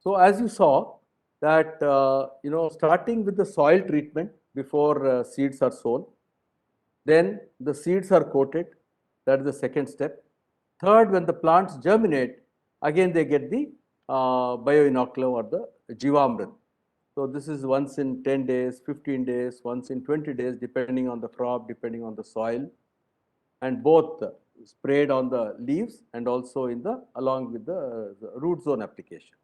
So as you saw that, starting with the soil treatment before seeds are sown, then the seeds are coated. That is the second step. Third, when the plants germinate, again they get the bioinoculum or the Jivamrit. So this is once in 10 days, 15 days, once in 20 days, depending on the crop, depending on the soil, and both sprayed on the leaves and also in along with the root zone application.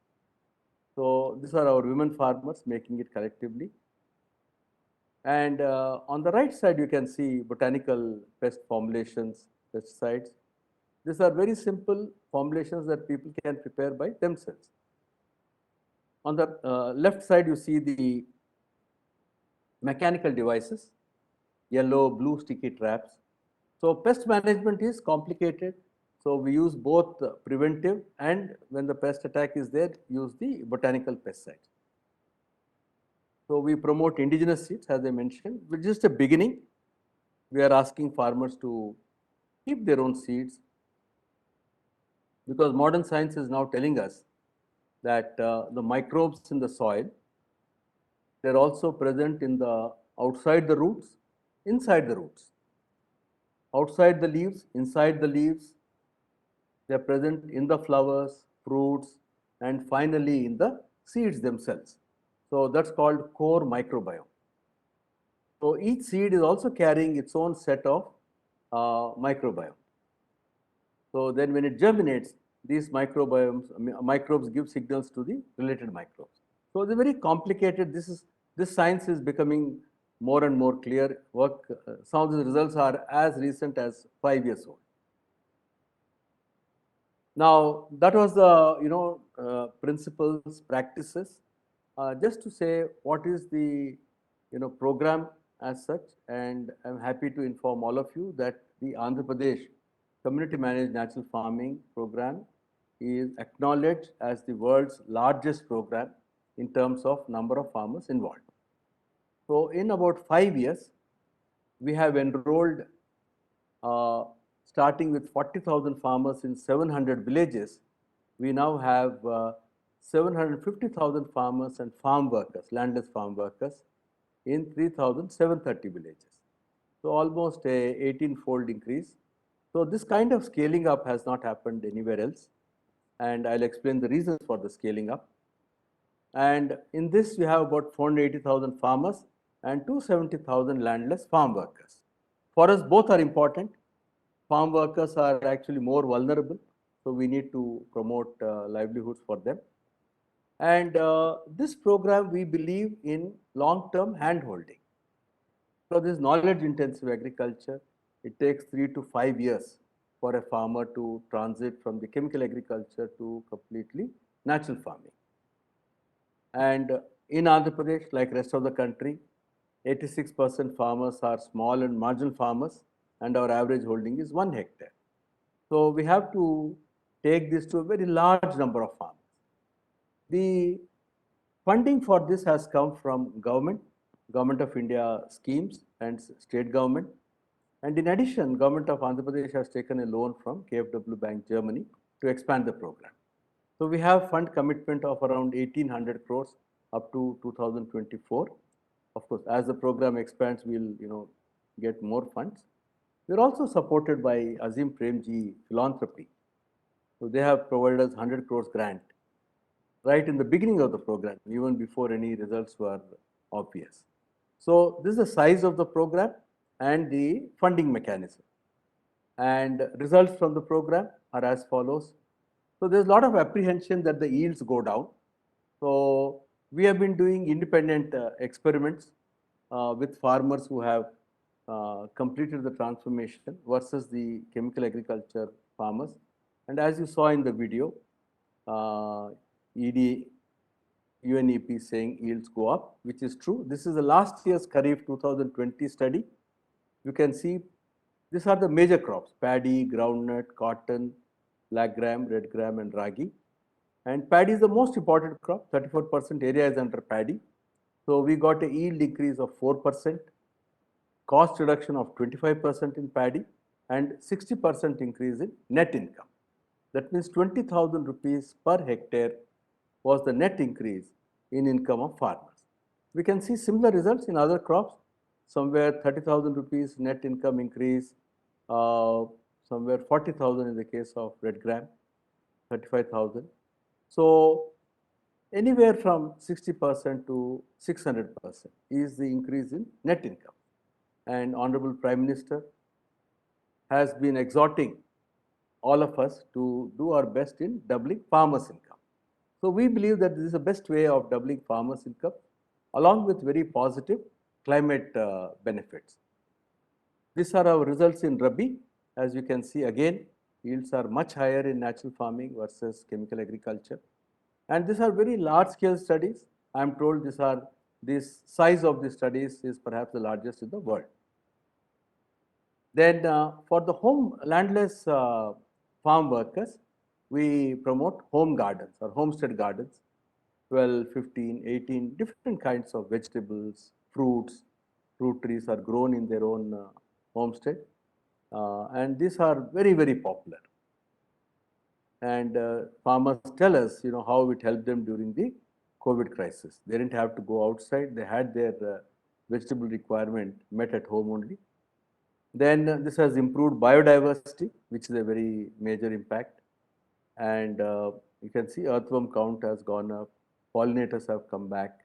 So these are our women farmers making it collectively. And on the right side, you can see botanical pest formulations, pesticides. These are very simple formulations that people can prepare by themselves. On the left side, you see the mechanical devices, yellow, blue sticky traps. So pest management is complicated. So we use both preventive and when the pest attack is there, use the botanical pesticides. So we promote indigenous seeds, as I mentioned, which is just a beginning. We are asking farmers to keep their own seeds, because modern science is now telling us that the microbes in the soil, they're also present in the outside the roots, inside the roots, outside the leaves, inside the leaves. They're present in the flowers, fruits, and finally in the seeds themselves. So that's called core microbiome. So each seed is also carrying its own set of microbiome. So then when it germinates, these microbes give signals to the related microbes. So they're very complicated. This science is becoming more and more clear. Some of the results are as recent as 5 years old. Now that was the principles, practices. Just to say what is the program as such, and I'm happy to inform all of you that the Andhra Pradesh Community Managed Natural Farming Program is acknowledged as the world's largest program in terms of number of farmers involved. So in about 5 years, we have enrolled, starting with 40,000 farmers in 700 villages, we now have 750,000 farmers and farm workers, landless farm workers, in 3,730 villages. So almost a 18-fold increase. So this kind of scaling up has not happened anywhere else, and I'll explain the reasons for the scaling up. And in this, we have about 480,000 farmers and 270,000 landless farm workers. For us, both are important. Farm workers are actually more vulnerable, so we need to promote livelihoods for them. And this program, we believe in long-term hand-holding. So this knowledge-intensive agriculture, it takes 3 to 5 years for a farmer to transit from the chemical agriculture to completely natural farming. And in Andhra Pradesh, like rest of the country, 86% farmers are small and marginal farmers, and our average holding is 1 hectare. So we have to take this to a very large number of farmers. The funding for this has come from Government of India schemes and state government. And in addition, Government of Andhra Pradesh has taken a loan from KfW Bank Germany to expand the program. So we have fund commitment of around 1,800 crores up to 2024. Of course, as the program expands, we'll get more funds. We're also supported by Azim Premji Philanthropy. So they have provided us 100 crores grant right in the beginning of the program, even before any results were obvious. So this is the size of the program and the funding mechanism. And results from the program are as follows. So there's a lot of apprehension that the yields go down. So we have been doing independent experiments with farmers who have completed the transformation versus the chemical agriculture farmers. And as you saw in the video, UNEP saying yields go up, which is true. This is the last year's Kharif 2020 study. You can see these are the major crops: paddy, groundnut, cotton, black gram, red gram, and ragi. And paddy is the most important crop. 34% area is under paddy. So we got a yield increase of 4%, cost reduction of 25% in paddy, and 60% increase in net income. That means 20,000 rupees per hectare was the net increase in income of farmers. We can see similar results in other crops, somewhere 30,000 rupees net income increase, somewhere 40,000 in the case of red gram, 35,000. So anywhere from 60% to 600% is the increase in net income. And Honorable Prime Minister has been exhorting all of us to do our best in doubling farmers' income. So we believe that this is the best way of doubling farmers' income, along with very positive climate benefits. These are our results in Rabi. As you can see, again, yields are much higher in natural farming versus chemical agriculture. And these are very large-scale studies. I am told this size of the studies is perhaps the largest in the world. Then for the landless farm workers, we promote home gardens or homestead gardens, 12, 15, 18 different kinds of vegetables, fruits, fruit trees are grown in their own homestead. And these are very, very popular. And farmers tell us, how it helped them during the COVID crisis. They didn't have to go outside. They had their vegetable requirement met at home only. Then this has improved biodiversity, which is a very major impact. And you can see earthworm count has gone up, pollinators have come back.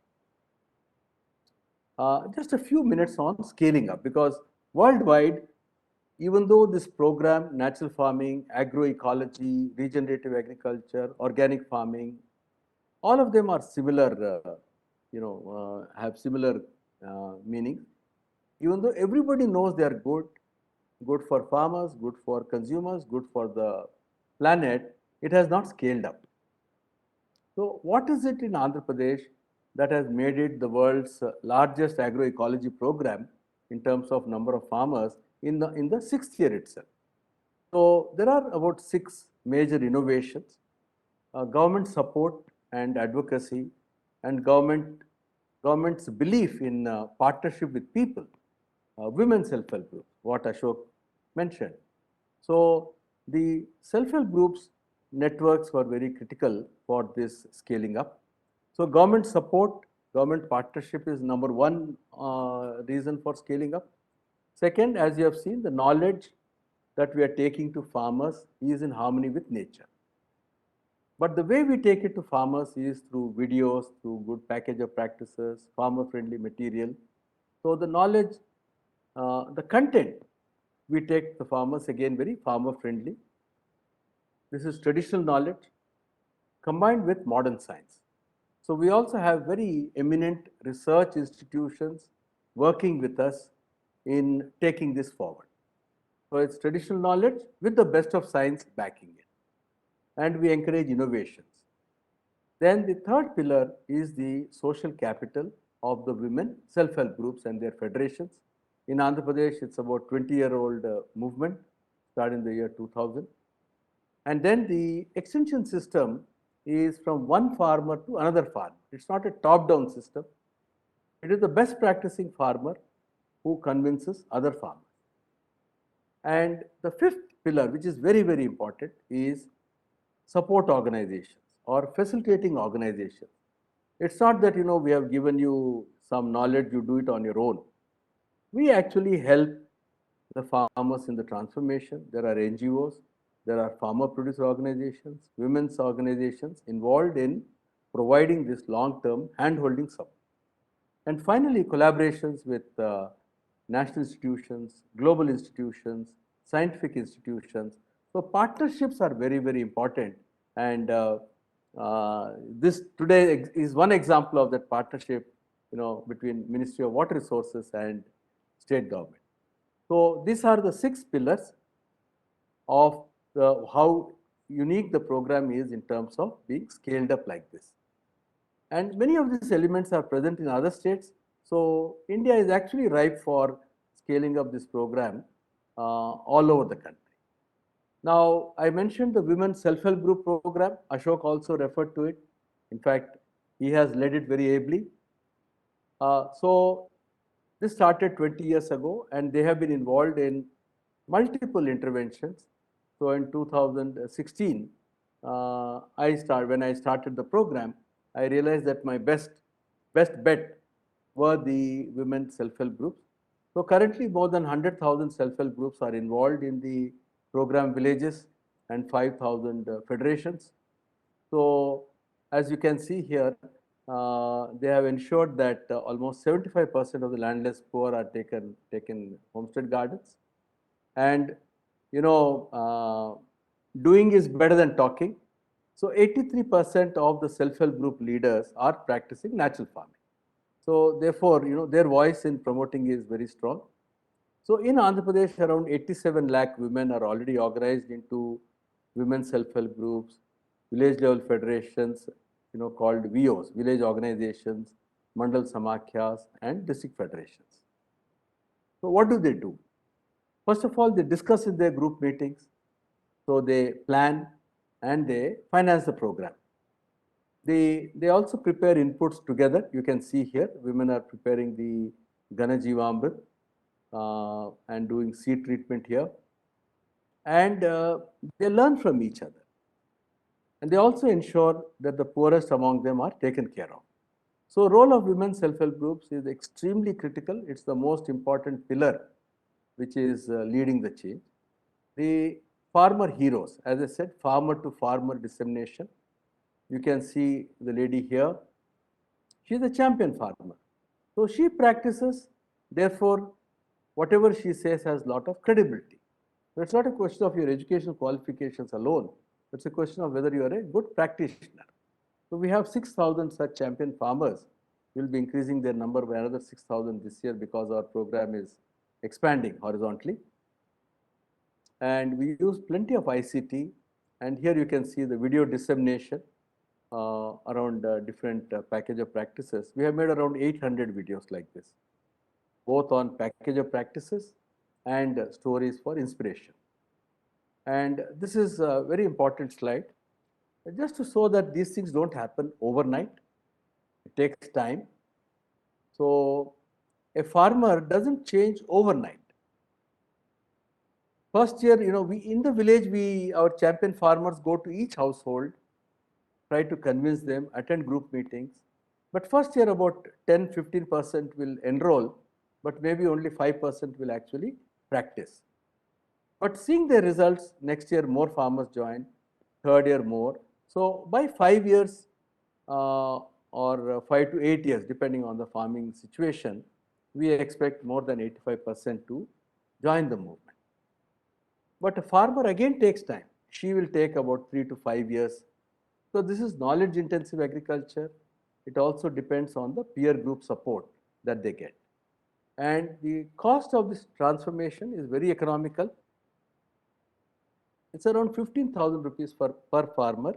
Just a few minutes on scaling up, because worldwide, even though this program, natural farming, agroecology, regenerative agriculture, organic farming, all of them are similar, have similar meanings. Even though everybody knows they are good for farmers, good for consumers, good for the planet, it has not scaled up. So what is it in Andhra Pradesh that has made it the world's largest agroecology program in terms of number of farmers in the 6th year itself? So there are about 6 major innovations: government support and advocacy, and government's belief in partnership with people, women's self-help groups, what Ashok mentioned. So the self-help groups networks were very critical for this scaling up. So government support, government partnership is number 1 reason for scaling up. Second, as you have seen, the knowledge that we are taking to farmers is in harmony with nature. But the way we take it to farmers is through videos, through good package of practices, farmer-friendly material. So the knowledge, the content, we take the farmers again very farmer-friendly. This is traditional knowledge combined with modern science. So we also have very eminent research institutions working with us in taking this forward. So it's traditional knowledge with the best of science backing it. And we encourage innovations. Then the third pillar is the social capital of the women self-help groups and their federations. In Andhra Pradesh, it's about 20-year-old movement, started in the year 2000. And then the extension system is from one farmer to another farmer. It's not a top-down system. It is the best practicing farmer who convinces other farmers. And the fifth pillar, which is very, very important, is support organizations or facilitating organizations. It's not that, we have given you some knowledge, you do it on your own. We actually help the farmers in the transformation. There are NGOs, there are farmer producer organizations, women's organizations involved in providing this long-term hand-holding support. And finally, collaborations with national institutions, global institutions, scientific institutions. So partnerships are very, very important. And this today is one example of that partnership, between Ministry of Water Resources and state government. So these are the 6 pillars of how unique the program is in terms of being scaled up like this. And many of these elements are present in other states. So India is actually ripe for scaling up this program all over the country. Now, I mentioned the Women's Self-Help Group program. Ashok also referred to it. In fact, he has led it very ably. So this started 20 years ago, and they have been involved in multiple interventions. So in 2016, when I started the program, I realized that my best bet were the women self-help groups. So currently, more than 100,000 self-help groups are involved in the program villages and 5,000 federations. So as you can see here, they have ensured that almost 75% of the landless poor are taken homestead gardens. And doing is better than talking. So 83% of the self-help group leaders are practicing natural farming. So therefore, their voice in promoting is very strong. So in Andhra Pradesh, around 87 lakh women are already organized into women self-help groups, village level federations, called VOs, village organizations, Mandal Samakhyas, and district federations. So what do? First of all, they discuss in their group meetings. So they plan and they finance the program. They also prepare inputs together. You can see here, women are preparing the Ghana Jeevamrit and doing seed treatment here. And they learn from each other. And they also ensure that the poorest among them are taken care of. So role of women self-help groups is extremely critical. It's the most important pillar which is leading the change. The farmer heroes, as I said, farmer to farmer dissemination. You can see the lady here. She's a champion farmer. So she practices, therefore, whatever she says has a lot of credibility. So it's not a question of your educational qualifications alone. It's a question of whether you are a good practitioner. So we have 6,000 such champion farmers. We'll be increasing their number by another 6,000 this year because our program is expanding horizontally. And we use plenty of ICT. And here you can see the video dissemination around different package of practices. We have made around 800 videos like this, both on package of practices and stories for inspiration. And this is a very important slide, just to show that these things don't happen overnight. It takes time. So a farmer doesn't change overnight. First year, we in the village, our champion farmers go to each household, try to convince them, attend group meetings. But first year, about 10-15% will enroll, but maybe only 5% will actually practice. But seeing the results, next year more farmers join, third year more. So by 5 years or 5 to 8 years, depending on the farming situation, we expect more than 85% to join the movement. But a farmer again takes time. She will take about 3 to 5 years. So this is knowledge intensive agriculture. It also depends on the peer group support that they get. And the cost of this transformation is very economical. It's around 15,000 rupees per farmer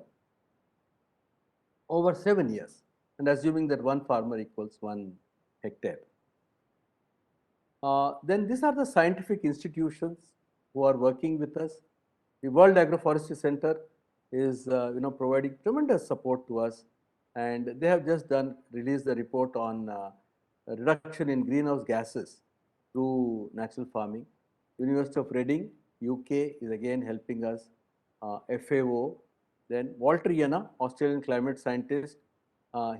over 7 years, and assuming that one farmer equals 1 hectare. Then these are the scientific institutions who are working with us. The World Agroforestry Center is providing tremendous support to us, and they have just released the report on reduction in greenhouse gases through natural farming. University of Reading, UK is again helping us. FAO, then Walter Yana, Australian climate scientist,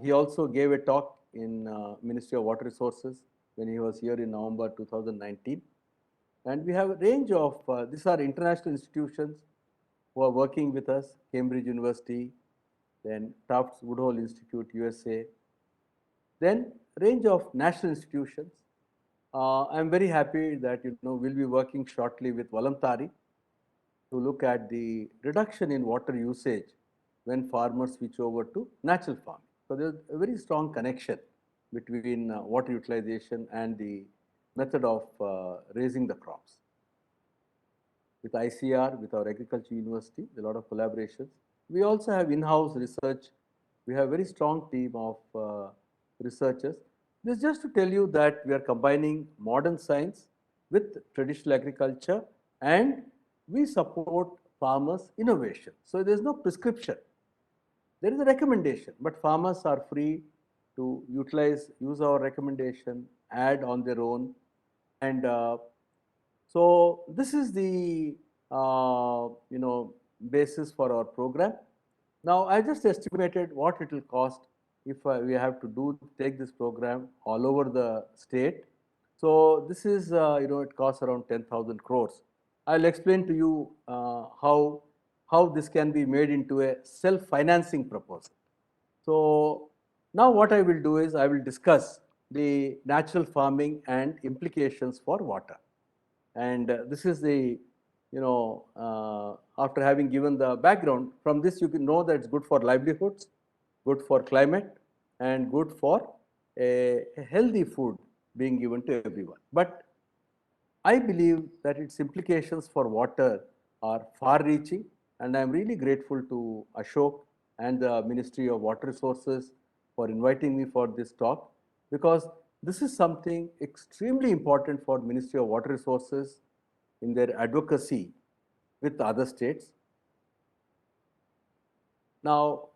he also gave a talk in Ministry of Water Resources when he was here in November 2019. And we have a range of, these are international institutions who are working with us, Cambridge University, then Tufts Woodhull Institute, USA, then range of national institutions. I'm very happy that we'll be working shortly with Valamtari to look at the reduction in water usage when farmers switch over to natural farming. So there's a very strong connection between water utilization and the method of raising the crops. With ICR, with our agriculture university, a lot of collaborations. We also have in-house research. We have a very strong team of researchers. This is just to tell you that we are combining modern science with traditional agriculture, and we support farmers' innovation. So there's no prescription. There is a recommendation, but farmers are free to use our recommendation, add on their own. And so this is the basis for our program. Now I just estimated what it will cost if we have to take this program all over the state. So this is it costs around 10,000 crores. I'll explain to you how this can be made into a self-financing proposal. So now what I will do is I will discuss the natural farming and implications for water. And this is the, after having given the background, from this you can know that it's good for livelihoods, good for climate, and good for a healthy food being given to everyone. But I believe that its implications for water are far-reaching, and I am really grateful to Ashok and the Ministry of Water Resources for inviting me for this talk, because this is something extremely important for Ministry of Water Resources in their advocacy with other states. Now,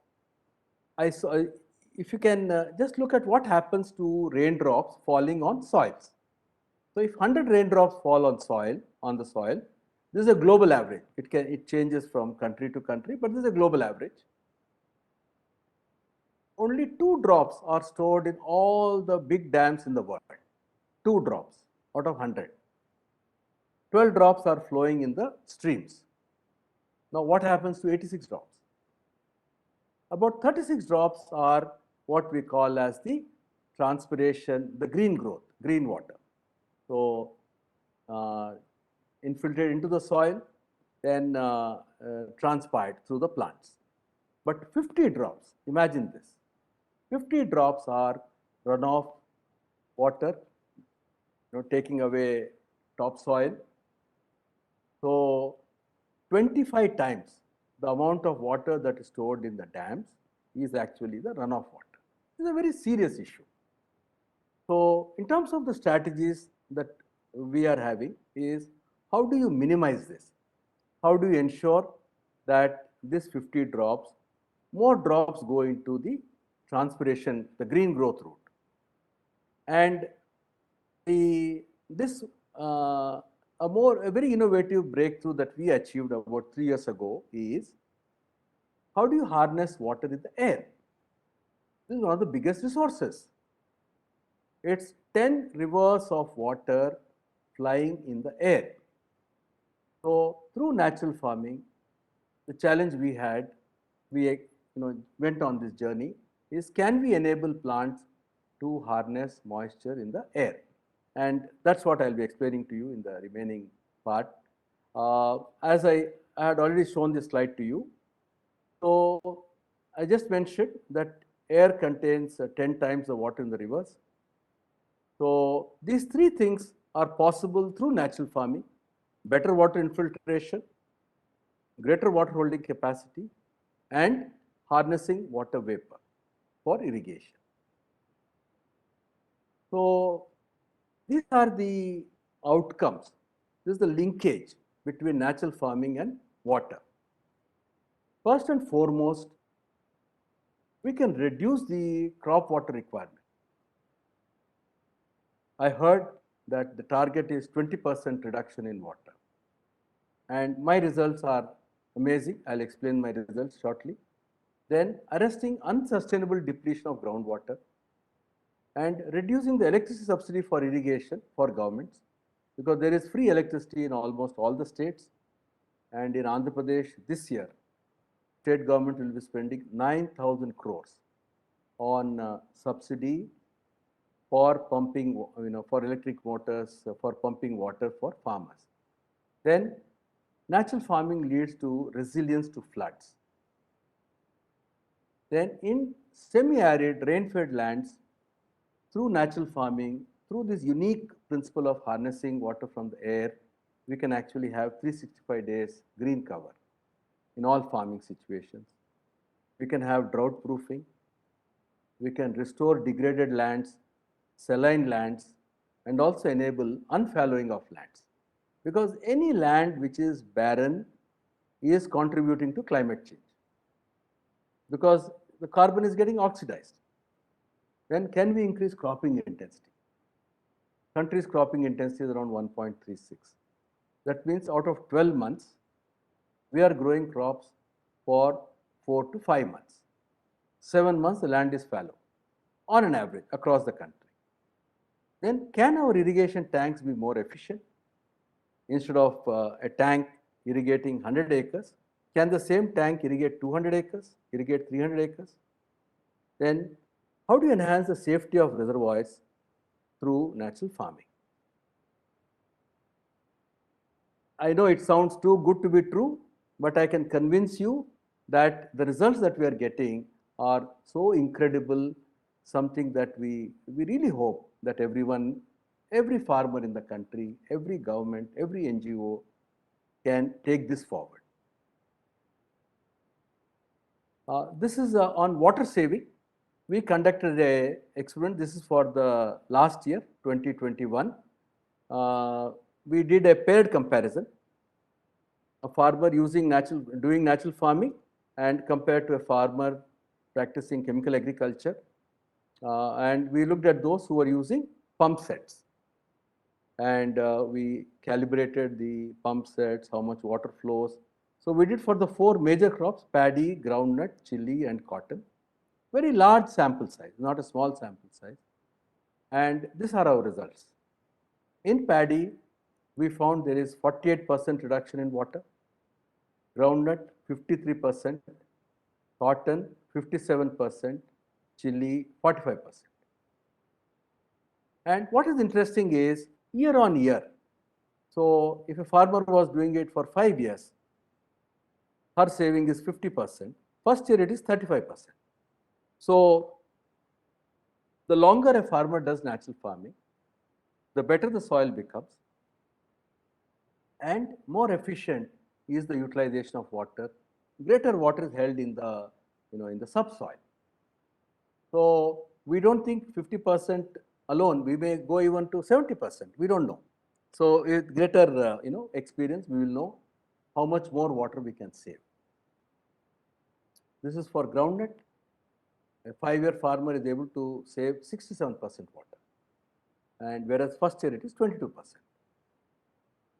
if you can just look at what happens to raindrops falling on soils. So if 100 raindrops fall on the soil, this is a global average. It changes from country to country, but this is a global average. Only 2 drops are stored in all the big dams in the world. 2 drops out of 100. 12 drops are flowing in the streams. Now what happens to 86 drops? About 36 drops are what we call as the transpiration, the green growth, green water. So infiltrated into the soil, then transpired through the plants. But 50 drops, imagine this, 50 drops are runoff water, taking away topsoil. So 25 times the amount of water that is stored in the dams is actually the runoff water. This is a very serious issue. So in terms of the strategies that we are having is, how do you minimize this? How do you ensure that this 50 drops, more drops go into the transpiration, the green growth route? And a very innovative breakthrough that we achieved about 3 years ago is, how do you harness water in the air? This is one of the biggest resources. It's 10 rivers of water flying in the air. So through natural farming, the challenge we had, we went on this journey is, can we enable plants to harness moisture in the air? And that's what I'll be explaining to you in the remaining part. As I had already shown this slide to you, so I just mentioned that air contains 10 times the water in the rivers. So these three things are possible through natural farming: better water infiltration, greater water holding capacity, and harnessing water vapor for irrigation. So these are the outcomes. This is the linkage between natural farming and water. First and foremost, we can reduce the crop water requirement. I heard that the target is 20% reduction in water. And my results are amazing. I'll explain my results shortly. Then arresting unsustainable depletion of groundwater and reducing the electricity subsidy for irrigation for governments, because there is free electricity in almost all the states. And in Andhra Pradesh this year, state government will be spending 9,000 crores on subsidy for pumping, for electric motors, for pumping water for farmers. Then natural farming leads to resilience to floods. Then in semi-arid rain-fed lands, through natural farming, through this unique principle of harnessing water from the air, we can actually have 365 days green cover in all farming situations. We can have drought proofing. We can restore degraded lands, saline lands, and also enable unfallowing of lands. Because any land which is barren is contributing to climate change, because the carbon is getting oxidized. Then can we increase cropping intensity? Country's cropping intensity is around 1.36. That means out of 12 months, we are growing crops for 4 to 5 months. 7 months the land is fallow on an average across the country. Then can our irrigation tanks be more efficient? Instead of a tank irrigating 100 acres, can the same tank irrigate 200 acres, irrigate 300 acres? Then how do you enhance the safety of reservoirs through natural farming? I know it sounds too good to be true, but I can convince you that the results that we are getting are so incredible, something that we really hope that everyone, every farmer in the country, every government, every NGO can take this forward. This is on water saving. We conducted an experiment. This is for the last year, 2021. We did a paired comparison. A farmer doing natural farming and compared to a farmer practicing chemical agriculture. And we looked at those who were using pump sets. And we calibrated the pump sets, how much water flows. So we did for the 4 major crops: paddy, groundnut, chili, and cotton. Very large sample size, not a small sample size. And these are our results. In paddy, we found there is 48% reduction in water, groundnut 53%, cotton 57%, chili 45%. And what is interesting is year on year. So if a farmer was doing it for 5 years, her saving is 50%. First year it is 35%. So the longer a farmer does natural farming, the better the soil becomes, and more efficient is the utilization of water. Greater water is held in the, in the subsoil. So we don't think 50% alone, we may go even to 70%, we don't know. So with greater experience, we will know how much more water we can save. This is for groundnut. A 5-year farmer is able to save 67% water, and whereas first year it is 22%.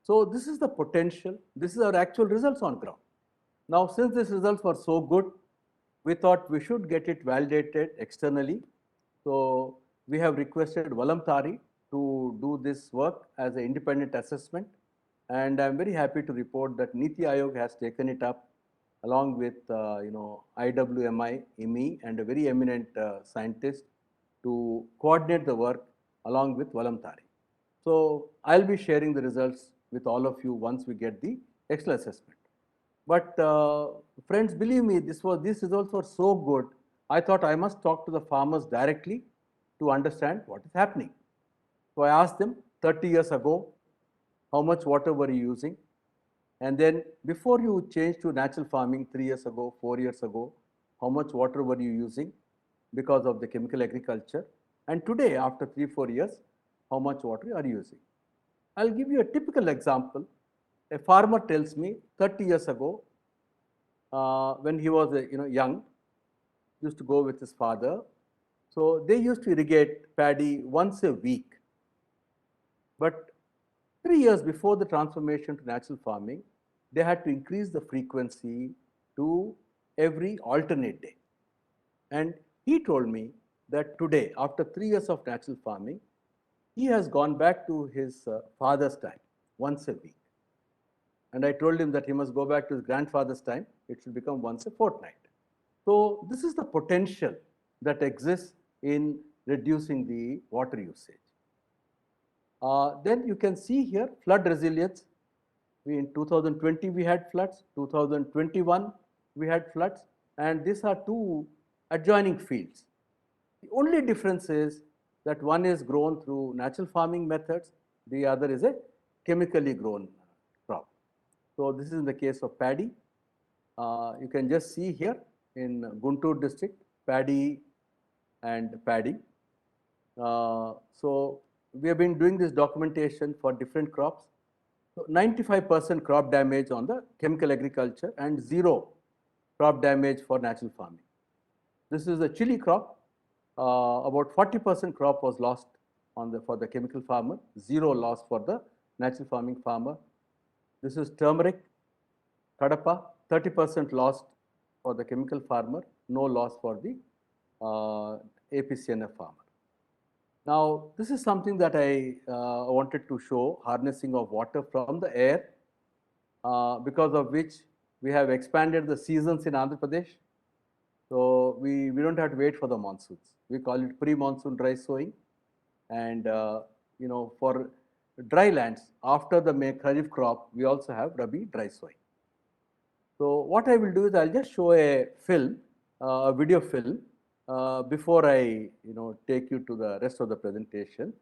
So this is the potential. This is our actual results on ground. Now, since these results were so good, we thought we should get it validated externally. So we have requested Valam Tari to do this work as an independent assessment And I'm very happy to report that Niti Aayog has taken it up along with IWMI, IMI, and a very eminent scientist to coordinate the work along with Valamtari. So I'll be sharing the results with all of you once we get the extra assessment. But friends, believe me, these results were so good. I thought I must talk to the farmers directly to understand what is happening. So I asked them 30 years ago, how much water were you using? And then before you changed to natural farming 3 years ago, 4 years ago, how much water were you using because of the chemical agriculture? And today, after 3-4 years, how much water are you using? I'll give you a typical example. A farmer tells me 30 years ago, when he was young, used to go with his father. So they used to irrigate paddy once a week. But 3 years before the transformation to natural farming, they had to increase the frequency to every alternate day. And he told me that today, after 3 years of natural farming, he has gone back to his father's time once a week. And I told him that he must go back to his grandfather's time. It should become once a fortnight. So this is the potential that exists in reducing the water usage. Then you can see here flood resilience. In 2020 we had floods, 2021 we had floods, and these are two adjoining fields. The only difference is that one is grown through natural farming methods, the other is a chemically grown crop. So this is in the case of paddy. You can just see here in Guntur district, paddy and paddy. So we have been doing this documentation for different crops. So 95% crop damage on the chemical agriculture and 0 crop damage for natural farming. This is a chili crop. About 40% crop was lost for the chemical farmer, 0 loss for the natural farming farmer. This is turmeric, kadapa, 30% lost for the chemical farmer, no loss for the APCNF farmer. Now, this is something that I wanted to show, harnessing of water from the air, because of which we have expanded the seasons in Andhra Pradesh. So we don't have to wait for the monsoons. We call it pre-monsoon dry sowing. And for dry lands, after the Kharif crop, we also have Rabi dry sowing. So what I will do is I'll just show a film, a video film, before I take you to the rest of the presentation.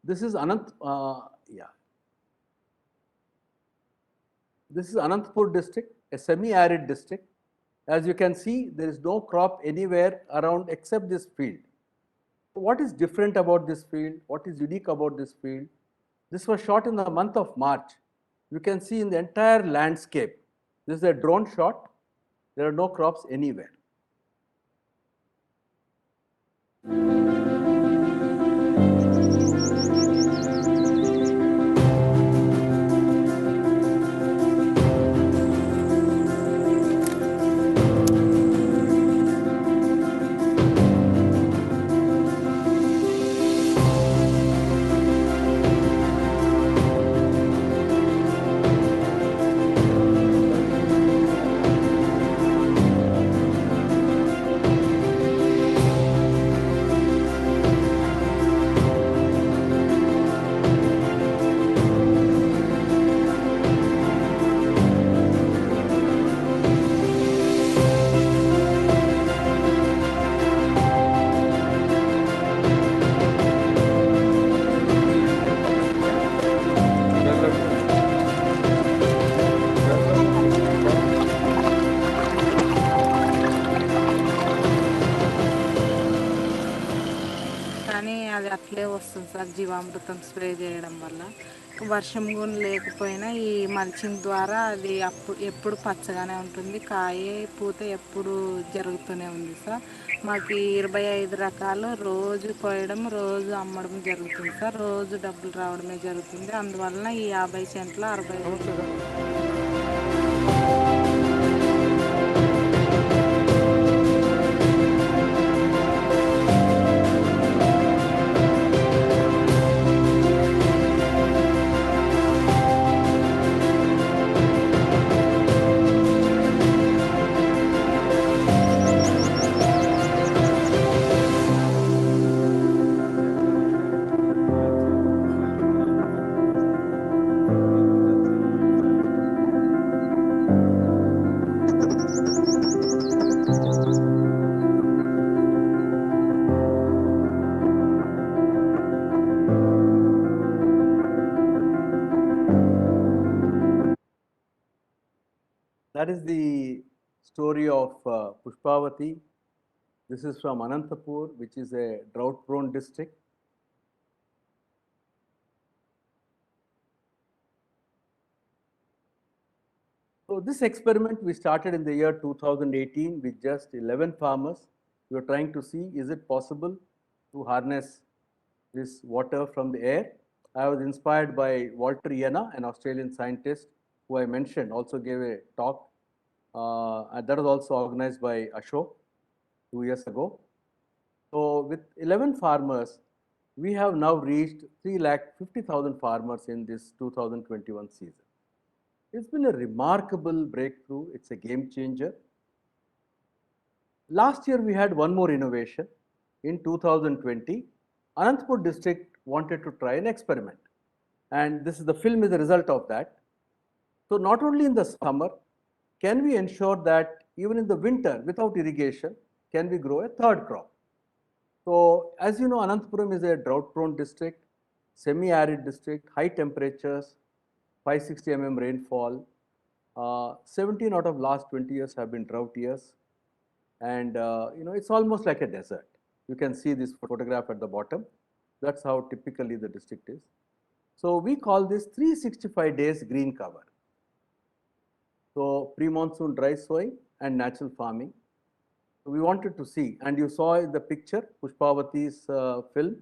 This is This is Anantapur district, a semi-arid district. As you can see, there is no crop anywhere around except this field. What is different about this field? What is unique about this field? This was shot in the month of March. You can see in the entire landscape, this is a drone shot. There are no crops anywhere. కానీ అది అట్లే వస్తుంది sir జీవామృతం spray చేయడం వల్ల. వర్షం కూడా లేకపోయినా ఈ మల్చింగ్ ద్వారా అది ఎప్పుడు పచ్చగానే ఉంటుంది, కాయ పూత ఎప్పుడు జరుగుతూనే ఉంది సార్. మాకు 25 రకాలు రోజు కోయడం రోజు అమ్మడం జరుగుతుంది సార్. రోజు డబ్బులు రావడమే జరుగుతుంది. అందువలన ఈ 50 సెంట్లు 60 That is the story of Pushpavati. This is from Anantapur, which is a drought-prone district. So this experiment we started in the year 2018 with just 11 farmers. We were trying to see, is it possible to harness this water from the air? I was inspired by Walter Iena, an Australian scientist who I mentioned, also gave a talk. And that was also organized by Ashok 2 years ago. So with 11 farmers, we have now reached 3,50,000 farmers in this 2021 season. It's been a remarkable breakthrough. It's a game changer. Last year, we had one more innovation. In 2020, Anantapur district wanted to try an experiment. And this is the film is the result of that. So not only in the summer, can we ensure that even in the winter, without irrigation, can we grow a third crop? So as you know, Anantapuram is a drought-prone district, semi-arid district, high temperatures, 560 mm rainfall. 17 out of last 20 years have been drought years. And it's almost like a desert. You can see this photograph at the bottom. That's how typically the district is. So we call this 365 days green cover. So pre-monsoon dry sowing and natural farming. We wanted to see, and you saw in the picture, Pushpavati's film,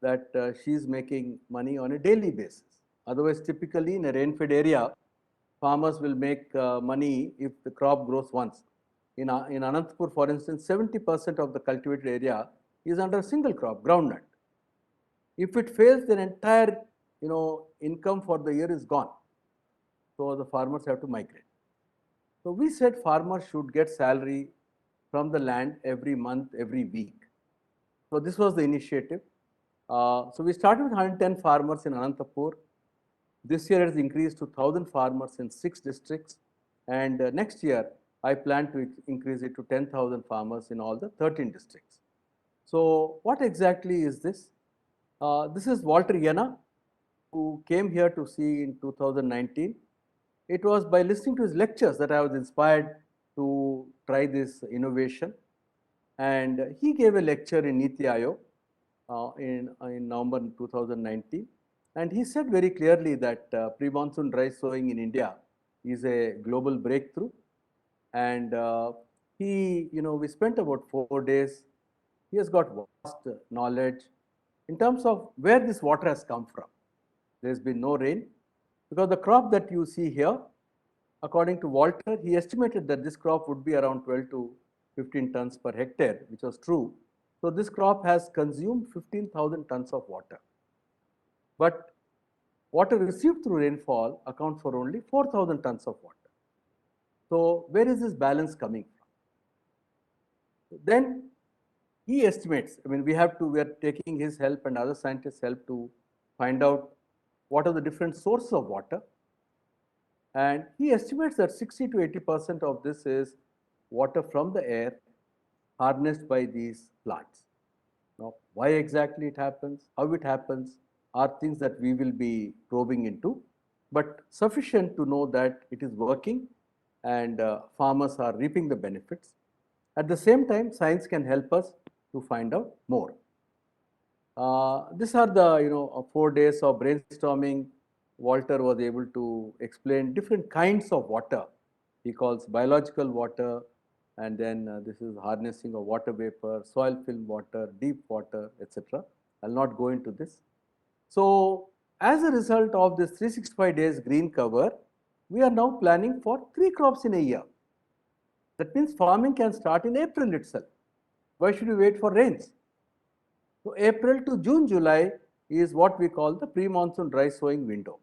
that she's making money on a daily basis. Otherwise, typically in a rain-fed area, farmers will make money if the crop grows once. In Anantapur, for instance, 70% of the cultivated area is under a single crop, groundnut. If it fails, then entire income for the year is gone. So the farmers have to migrate. So we said farmers should get salary from the land every month, every week. So this was the initiative. So we started with 110 farmers in Anantapur. This year it has increased to 1,000 farmers in 6 districts. And next year, I plan to increase it to 10,000 farmers in all the 13 districts. So what exactly is this? This is Walter Iena, who came here to see in 2019. It was by listening to his lectures that I was inspired to try this innovation. And he gave a lecture in Niti Aayog in November 2019. And he said very clearly that pre-monsoon dry sowing in India is a global breakthrough. And we spent about 4 days. He has got vast knowledge in terms of where this water has come from. There's been no rain, because the crop that you see here, according to Walter, he estimated that this crop would be around 12 to 15 tons per hectare, which was true. So this crop has consumed 15,000 tons of water. But water received through rainfall accounts for only 4,000 tons of water. So where is this balance coming from? Then he estimates, we are taking his help and other scientists' help to find out what are the different sources of water. And he estimates that 60 to 80% of this is water from the air harnessed by these plants. Now, why exactly it happens, how it happens, are things that we will be probing into, but sufficient to know that it is working and farmers are reaping the benefits. At the same time, science can help us to find out more. These are the 4 days of brainstorming. Walter was able to explain different kinds of water. He calls biological water, and then this is harnessing of water vapor, soil film water, deep water, etc. I'll not go into this. So as a result of this 365 days green cover, we are now planning for 3 crops in a year. That means farming can start in April itself. Why should we wait for rains? So April to June, July is what we call the pre-monsoon dry sowing window.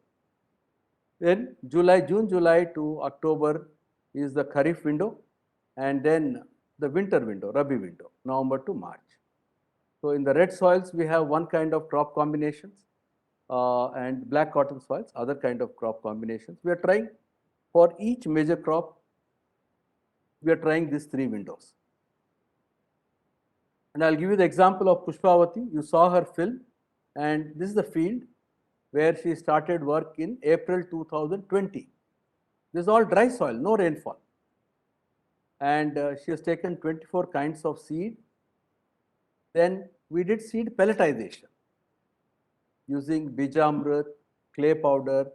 Then June, July to October is the Kharif window, and then the winter window, Rabi window, November to March. So in the red soils, we have one kind of crop combinations, and black cotton soils, other kind of crop combinations. We are trying for each major crop, we are trying these 3 windows. And I'll give you the example of Pushpavati. You saw her film, and this is the field where she started work in April 2020. This is all dry soil, no rainfall. And she has taken 24 kinds of seed. Then we did seed pelletization using Bijamrut, clay powder,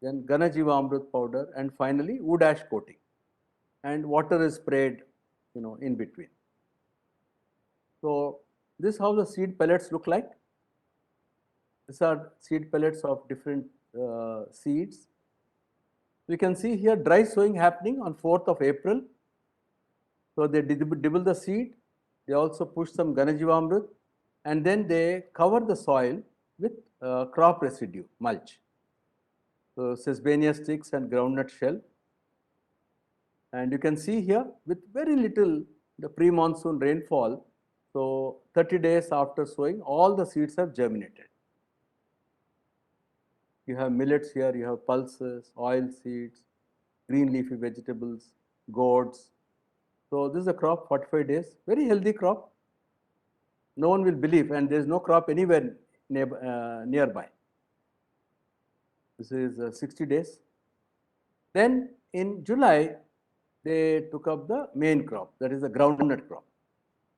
then Ganajivamrut powder, and finally wood ash coating. And water is sprayed, in between. So this is how the seed pellets look like. These are seed pellets of different seeds. You can see here dry sowing happening on 4th of April. So they dibble the seed. They also push some Ganajivamrut, and then they cover the soil with crop residue, mulch. So Sesbania sticks and groundnut shell. And you can see here with very little the pre-monsoon rainfall, so 30 days after sowing, all the seeds have germinated. You have millets here, you have pulses, oil seeds, green leafy vegetables, gourds. So this is a crop, 45 days, very healthy crop. No one will believe, and there is no crop anywhere nearby. This is 60 days. Then in July, they took up the main crop, that is the groundnut crop.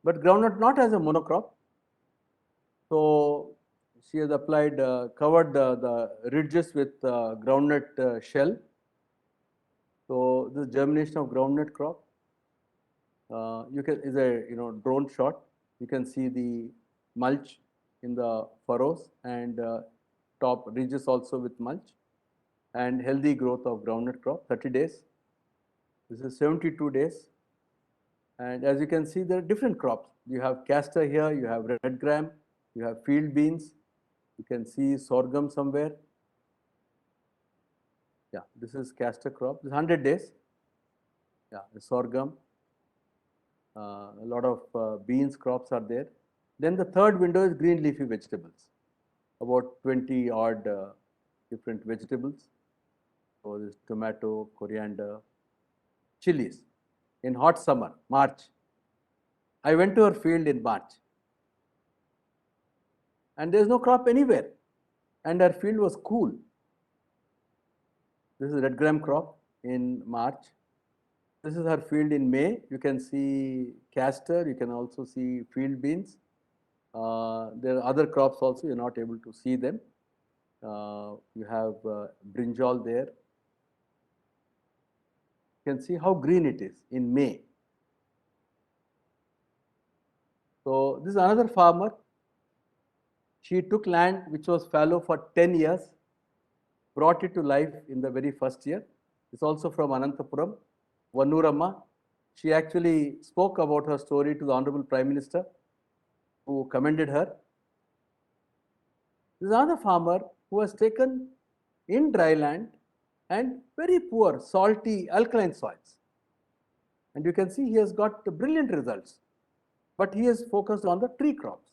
But groundnut not as a monocrop. So she has applied, covered the ridges with groundnut shell. So this germination of groundnut crop. Is a drone shot. You can see the mulch in the furrows and top ridges also with mulch, and healthy growth of groundnut crop, 30 days. This is 72 days. And as you can see, there are different crops. You have castor here, you have red gram, you have field beans. You can see sorghum somewhere. Yeah, this is castor crop. This is 100 days. Yeah, the sorghum. A lot of beans crops are there. Then the third window is green leafy vegetables. About 20 odd different vegetables. So this tomato, coriander, chilies. In hot summer, March. I went to her field in March. And there is no crop anywhere. And her field was cool. This is red gram crop in March. This is her field in May. You can see castor. You can also see field beans. There are other crops also. You're not able to see them. You have brinjal there. You can see how green it is in May. So this is another farmer. She took land which was fallow for 10 years, brought it to life in the very first year. It's also from Anantapuram, Vanurama. She actually spoke about her story to the Honorable Prime Minister, who commended her. This is another farmer who has taken in dry land and very poor, salty, alkaline soils. And you can see he has got brilliant results, but he has focused on the tree crops.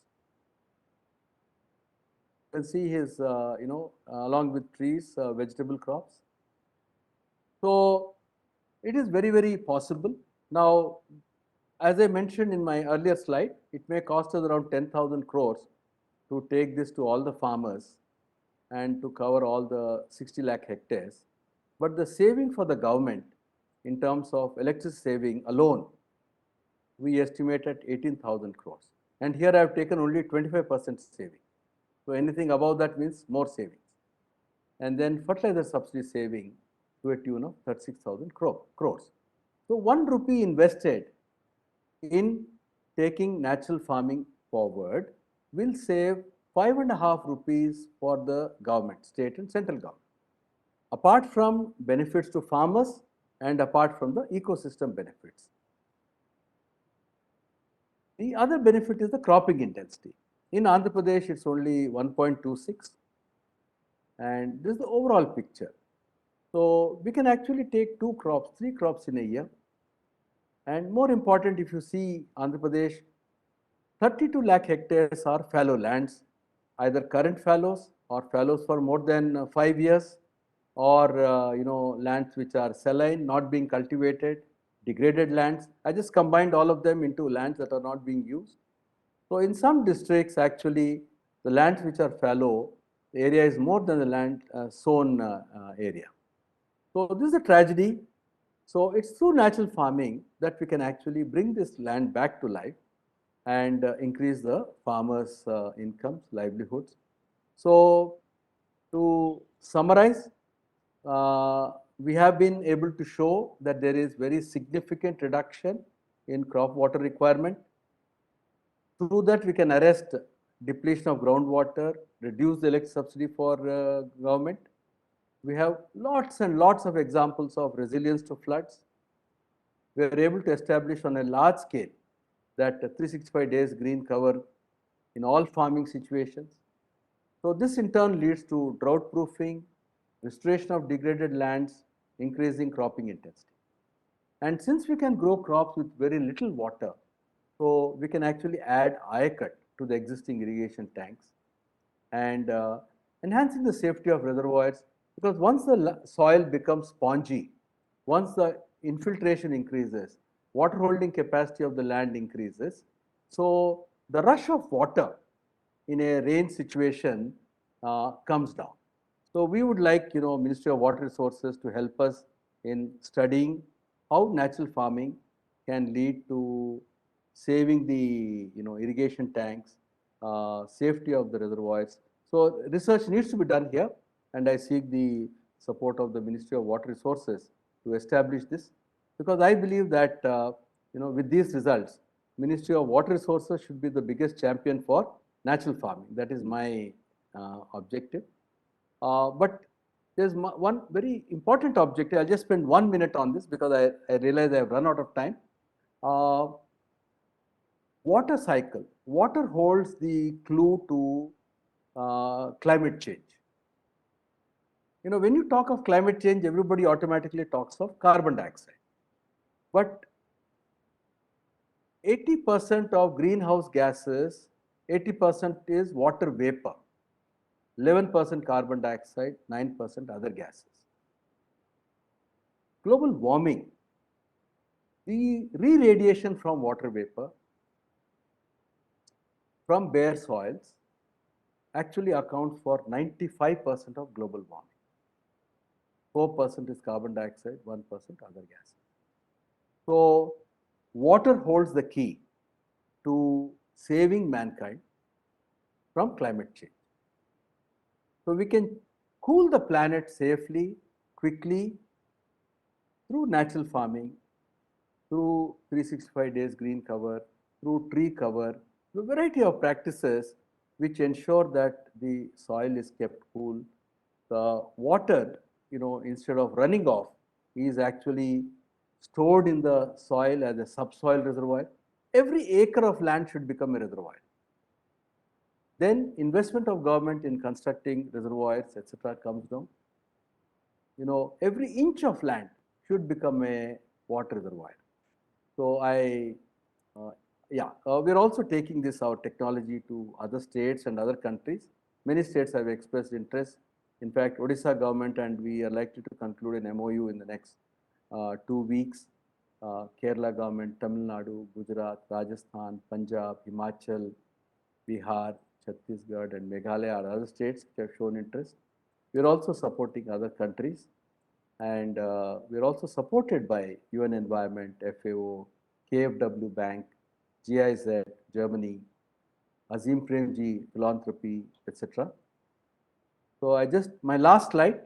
You can see his, along with trees, vegetable crops. So it is very, very possible. Now, as I mentioned in my earlier slide, it may cost us around 10,000 crores to take this to all the farmers and to cover all the 60 lakh hectares. But the saving for the government in terms of electricity saving alone, we estimate at 18,000 crores. And here I have taken only 25% saving. So anything above that means more savings. And then fertilizer subsidy saving to a tune of 36,000 crores. So 1 rupee invested in taking natural farming forward will save 5.5 rupees for the government, state and central government, apart from benefits to farmers and apart from the ecosystem benefits. The other benefit is the cropping intensity. In Andhra Pradesh, it's only 1.26, and this is the overall picture. So we can actually take 2 crops, 3 crops in a year. And more important, if you see Andhra Pradesh, 32 lakh hectares are fallow lands, either current fallows or fallows for more than 5 years, or lands which are saline, not being cultivated, degraded lands. I just combined all of them into lands that are not being used. So in some districts, actually, the lands which are fallow, the area is more than the land sown area. So this is a tragedy. So it's through natural farming that we can actually bring this land back to life and increase the farmers' incomes, livelihoods. So to summarize, we have been able to show that there is very significant reduction in crop water requirement. Through that, we can arrest depletion of groundwater, reduce the electricity subsidy for government. We have lots and lots of examples of resilience to floods. We are able to establish on a large scale that 365 days green cover in all farming situations. So this in turn leads to drought proofing, restoration of degraded lands, increasing cropping intensity. And since we can grow crops with very little water, so we can actually add Ayacut to the existing irrigation tanks and enhancing the safety of reservoirs, because once the soil becomes spongy, once the infiltration increases, water holding capacity of the land increases. So the rush of water in a rain situation comes down. So we would like, Ministry of Water Resources to help us in studying how natural farming can lead to saving the, irrigation tanks, safety of the reservoirs. So research needs to be done here, and I seek the support of the Ministry of Water Resources to establish this, because I believe that, with these results, Ministry of Water Resources should be the biggest champion for natural farming. That is my objective. But there's one very important objective. I'll just spend 1 minute on this because I realize I have run out of time. Water cycle. Water holds the clue to climate change. When you talk of climate change, everybody automatically talks of carbon dioxide. But 80% of greenhouse gases, 80% is water vapor, 11% carbon dioxide, 9% other gases. Global warming, the re-radiation from water vapor, from bare soils, actually accounts for 95% of global warming. 4% is carbon dioxide, 1% other gases. So water holds the key to saving mankind from climate change. So we can cool the planet safely, quickly, through natural farming, through 365 days green cover, through tree cover, a variety of practices which ensure that the soil is kept cool. The water, instead of running off, is actually stored in the soil as a subsoil reservoir. Every acre of land should become a reservoir. Then investment of government in constructing reservoirs, etc., comes down. Every inch of land should become a water reservoir. So we're also taking our technology to other states and other countries. Many states have expressed interest. In fact, Odisha government and we are likely to conclude an MOU in the next 2 weeks. Kerala government, Tamil Nadu, Gujarat, Rajasthan, Punjab, Himachal, Bihar, Chhattisgarh and Meghalaya are other states which have shown interest. We are also supporting other countries, and we are also supported by UN Environment, FAO, KfW Bank, GIZ, Germany, Azim Premji Philanthropy, etc. So my last slide.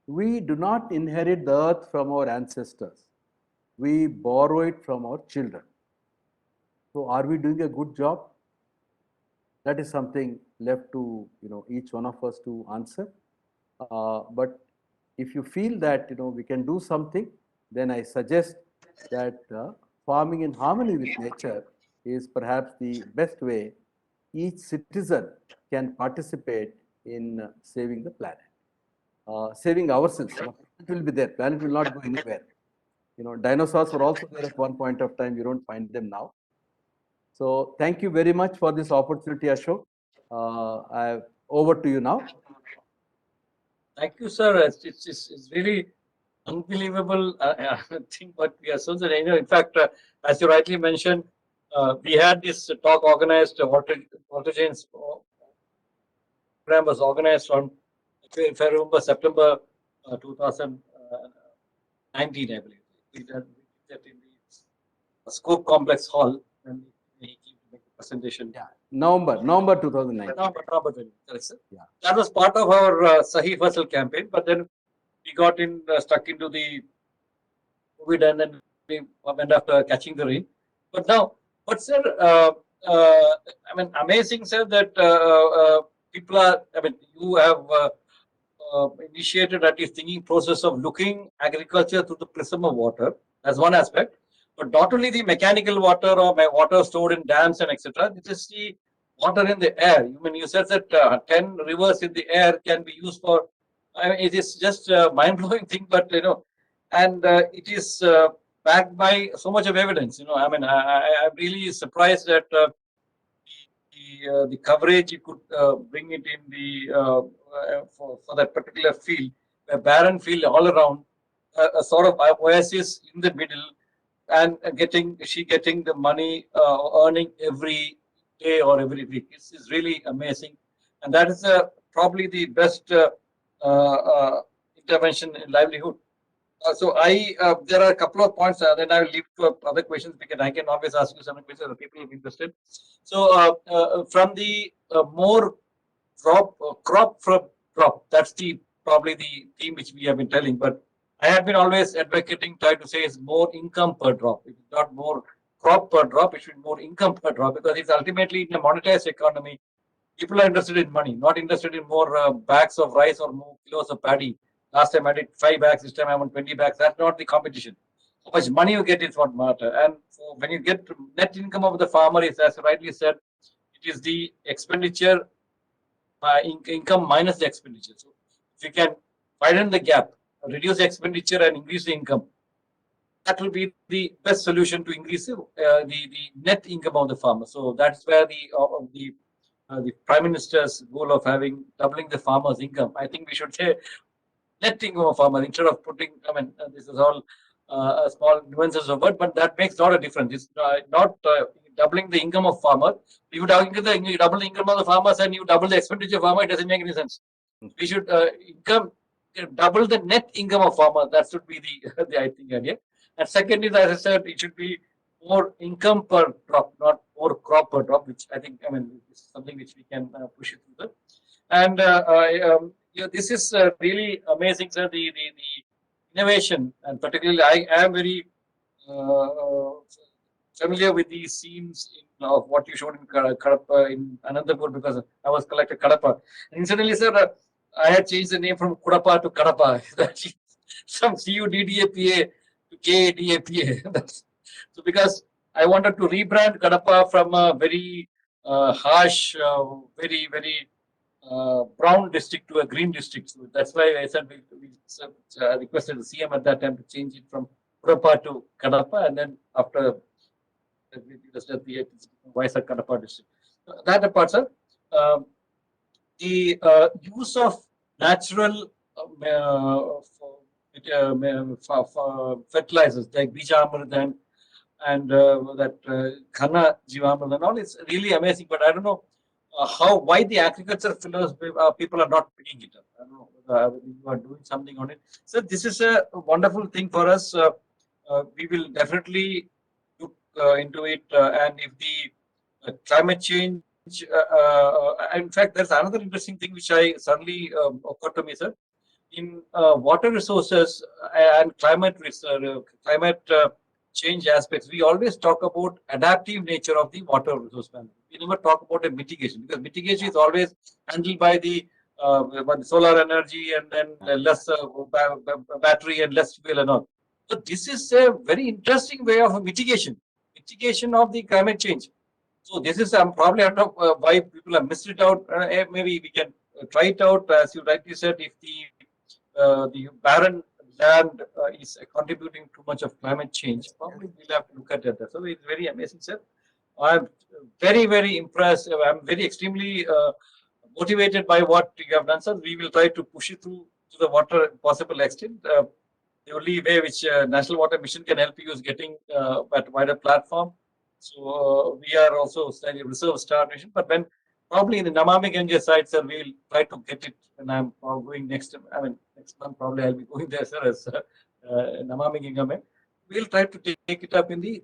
We do not inherit the earth from our ancestors. We borrow it from our children. So are we doing a good job? That is something left to each one of us to answer. But if you feel that we can do something, then I suggest that farming in harmony with nature is perhaps the best way each citizen can participate in saving the planet, saving ourselves. It will be there. Planet will not go anywhere. Dinosaurs were also there at one point of time. You don't find them now. So thank you very much for this opportunity, Ashok. Over to you now. Thank you, sir. It's really unbelievable thing what we are so. In fact, as you rightly mentioned, we had this talk organized. Water Change program was organized on, if I remember, September 2019, I believe. We did that in the Scope Complex Hall, and he came to make a presentation. Yeah, November 2019. November 20, correct, sir? Yeah. That was part of our Sahi Fasal campaign, but then we got stuck into the COVID, and then we went after catching the rain. But now, but sir, I mean, amazing, sir, that people are, I mean, you have initiated at least thinking process of looking agriculture through the prism of water. That's one aspect. But not only the mechanical water or water stored in dams and etc. This is the water in the air. I mean, you said that 10 rivers in the air can be used for. I mean, it is just a mind-blowing thing, but and it is backed by so much of evidence. I mean, I'm really surprised at the coverage you could bring it in the for that particular field, a barren field all around, a sort of oasis in the middle, and getting the money earning every day or every week. It's really amazing, and that is probably the best intervention in livelihood. So there are a couple of points. Then I will leave to other questions because I can always ask you some questions. People will be interested. So from the more crop from crop, that's probably the theme which we have been telling. But I have been always advocating, trying to say, is more income per drop. It's not more crop per drop. It should be more income per drop, because it's ultimately in a monetized economy. People are interested in money, not interested in more bags of rice or more kilos of paddy. Last time I did 5 bags, this time I want 20 bags. That's not the competition. How much money you get is what matter. And when you get net income of the farmer, is, as rightly said, it is the expenditure, income minus the expenditure. So if you can widen the gap, reduce the expenditure and increase the income, that will be the best solution to increase the net income of the farmer. So that's where the Prime Minister's goal of doubling the farmer's income. I think we should say net income of farmer instead of putting. I mean, this is all small nuances of word, but that makes not a difference. It's not doubling the income of farmer. If you double the income of the farmers and you double the expenditure of farmer, it doesn't make any sense. We should double the net income of farmer. That should be the I think idea. And second is, as I said, it should be more income per drop, not more crop per drop, which I think, I mean, is something which we can push it through. And this is really amazing, sir. The innovation, and particularly I am very familiar with these scenes of what you showed in Kadapa, in Anandapur, because I was collected Kadapa. And incidentally, sir, I had changed the name from Kudapa to Kadapa. From CUDDAPA to KADAPA. So because I wanted to rebrand Kadapa from a very harsh, very brown district to a green district. So that's why I said we requested the CM at that time to change it from Kadapa to Kadapa, and then after we said the Vizag Kadapa district. That apart, sir, the use of natural fertilizers like Bijamrit and that Ghana Jivamrit and all, it's really amazing. But I don't know why the agriculture fellows people are not picking it up. I don't know whether you are doing something on it. So this is a wonderful thing for us. We will definitely look into it, and if the climate change. In fact, there's another interesting thing which I suddenly occurred to me, sir. In water resources and climate change aspects, we always talk about adaptive nature of the water resource management. We never talk about a mitigation, because mitigation is always handled by the solar energy and then less battery and less fuel and all. So this is a very interesting way of mitigation of the climate change. So this is probably I don't know why people have missed it out. Maybe we can try it out, as you rightly said. If the barren land is contributing too much of climate change, probably we'll have to look at that. So it's very amazing, sir. I'm very impressed. I'm very extremely motivated by what you have done, sir. We will try to push it through to the water possible extent. The only way which National Water Mission can help you is getting at wider platform. So we are also studying reserve star nation, but when probably in the Namami Ganges side, sir, we will try to get it when I'm going next. I mean, next month probably I'll be going there, sir, as Namami Gange. We'll try to take it up in the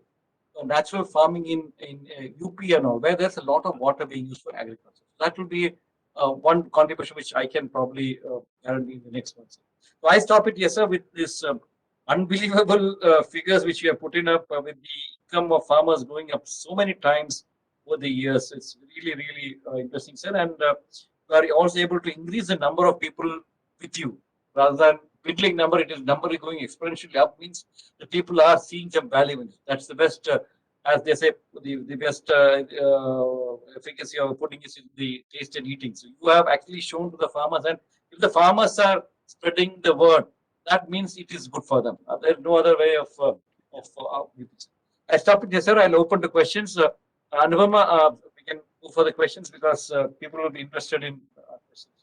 natural farming in UP and all, where there's a lot of water being used for agriculture. That will be one contribution which I can probably guarantee in the next month. So I stop it, yes, sir, with this unbelievable figures which we have put in up with the income of farmers going up so many times over the years. It's really, really interesting, sir. And we are also able to increase the number of people with you rather than dwindling number. It is number is going exponentially up, means the people are seeing some value in it. That's the best, as they say, the best efficacy of putting is in the taste and eating. So you have actually shown to the farmers, and if the farmers are spreading the word, that means it is good for them. There's no other way of I stop it here, sir. I'll open the questions. Anupama, we can go for the questions because people will be interested in questions.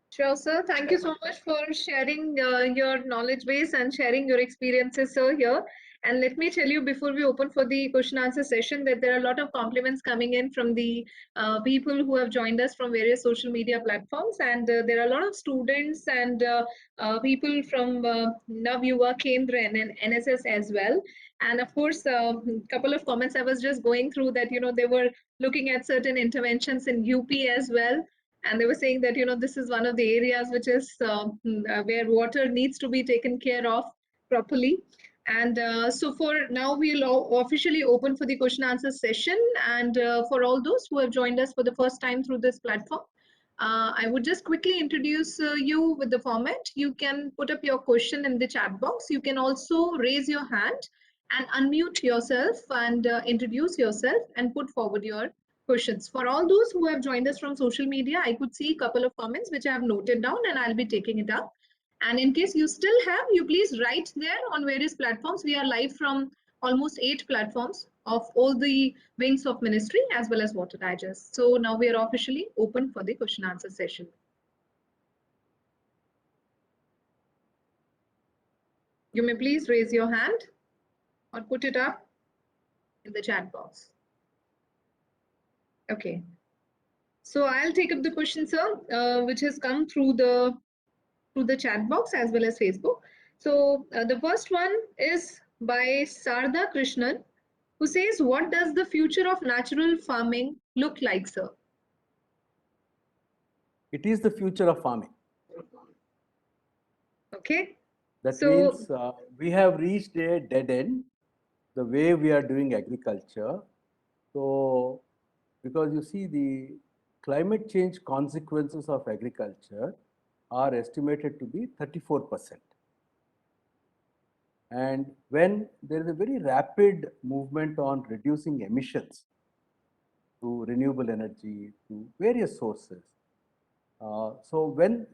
Sure, sir. Thank you so much for sharing your knowledge base and sharing your experiences, sir, here. And let me tell you before we open for the question answer session that there are a lot of compliments coming in from the people who have joined us from various social media platforms. And there are a lot of students and people from Nav Yuva Kendra and NSS as well. And of course, a couple of comments I was just going through that, they were looking at certain interventions in UP as well. And they were saying that, this is one of the areas which is where water needs to be taken care of properly. And so for now, we'll officially open for the question answer session. And for all those who have joined us for the first time through this platform, I would just quickly introduce you with the format. You can put up your question in the chat box. You can also raise your hand and unmute yourself and introduce yourself and put forward your questions. For all those who have joined us from social media, I could see a couple of comments which I have noted down and I'll be taking it up. And in case you still have, you please write there on various platforms. We are live from almost 8 platforms of all the wings of ministry as well as Water Digest. So now we are officially open for the question answer session. You may please raise your hand or put it up in the chat box. Okay. So I'll take up the question, sir, which has come through the chat box as well as Facebook. So the first one is by Sarda Krishnan, who says, what does the future of natural farming look like, sir? It is the future of farming. Okay. That means we have reached a dead end, the way we are doing agriculture. So, because you see the climate change consequences of agriculture are estimated to be 34%. And when there is a very rapid movement on reducing emissions through renewable energy, through various sources. So when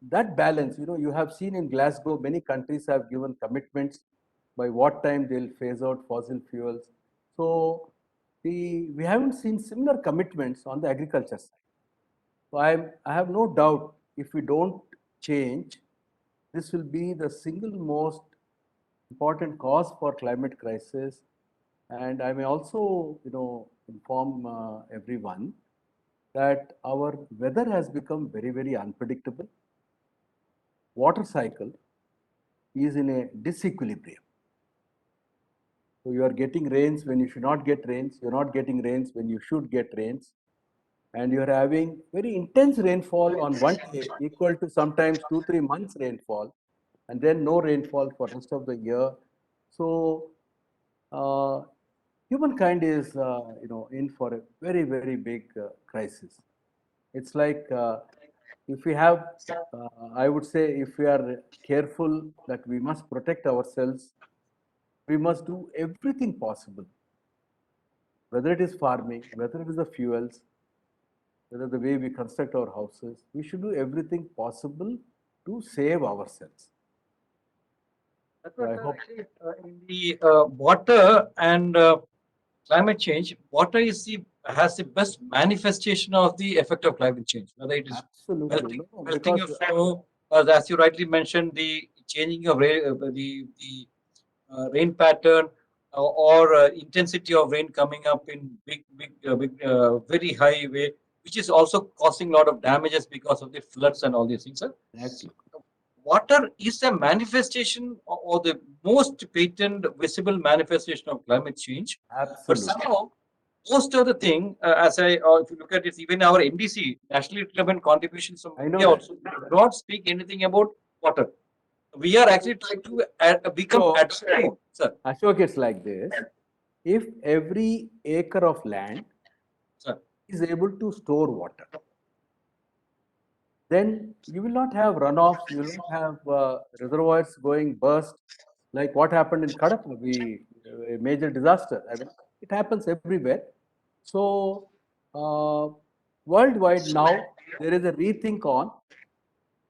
that balance, you have seen in Glasgow, many countries have given commitments by what time they'll phase out fossil fuels. So we haven't seen similar commitments on the agriculture side. So I have no doubt if we don't change, this will be the single most important cause for climate crisis. And I may also, inform everyone that our weather has become very, very unpredictable. Water cycle is in a disequilibrium. So you are getting rains when you should not get rains. You're not getting rains when you should get rains. And you're having very intense rainfall on one day equal to sometimes 2-3 months rainfall, and then no rainfall for rest of the year. So humankind is in for a very, very big crisis. It's like if we have, I would say, if we are careful that we must protect ourselves, we must do everything possible, whether it is farming, whether it is the fuels, whether the way we construct our houses, we should do everything possible to save ourselves. I hope in the water and climate change, water has the best manifestation of the effect of climate change. Whether it is absolutely melting of snow, as you rightly mentioned, the changing of rain pattern or intensity of rain coming up in big, very high way, which is also causing a lot of damages because of the floods and all these things. Sir. Exactly. water is a manifestation or the most patent visible manifestation of climate change. But Absolutely. somehow, most of the thing, if you look at it, even our NDC, nationally determined contributions from I know India that. also do not speak anything about water. We are actually trying to become So, adaptive, sir. Ashok, it's like this. If every acre of land Sir. is able to store water, then you will not have runoffs, you will not have reservoirs going burst, like what happened in Kadapa, a major disaster. I mean, it happens everywhere. So, worldwide now, there is a rethink on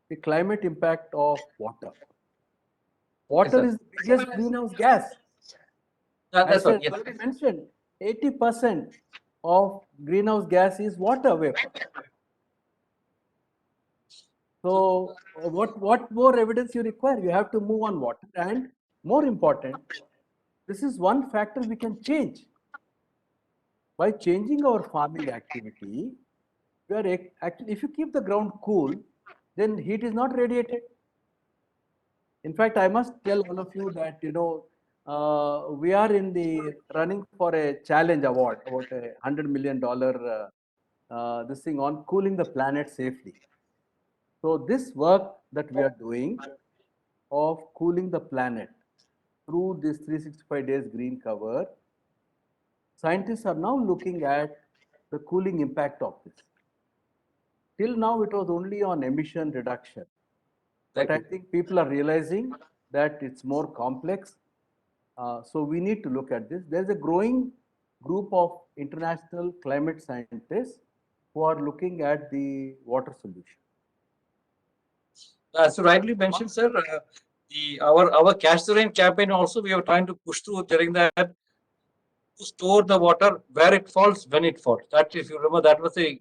the climate impact of water. Water sir. is the biggest greenhouse gas. That's As what, I yes. already mentioned, 80% of greenhouse gas is water vapor. So, what more evidence you require? You have to move on water, and more important, this is one factor we can change. By changing our farming activity, we are actually, if you keep the ground cool, then heat is not radiated. In fact, I must tell all of you that, we are in the running for a challenge award, about $100 million, this thing on cooling the planet safely. So this work that we are doing of cooling the planet through this 365 days green cover, scientists are now looking at the cooling impact of this. Till now, it was only on emission reduction. But I think people are realizing that it's more complex. So we need to look at this. There's a growing group of international climate scientists who are looking at the water solution. So rightly mentioned, sir, our Catch the Rain campaign also we are trying to push through during that to store the water where it falls when it falls. That, if you remember, that was the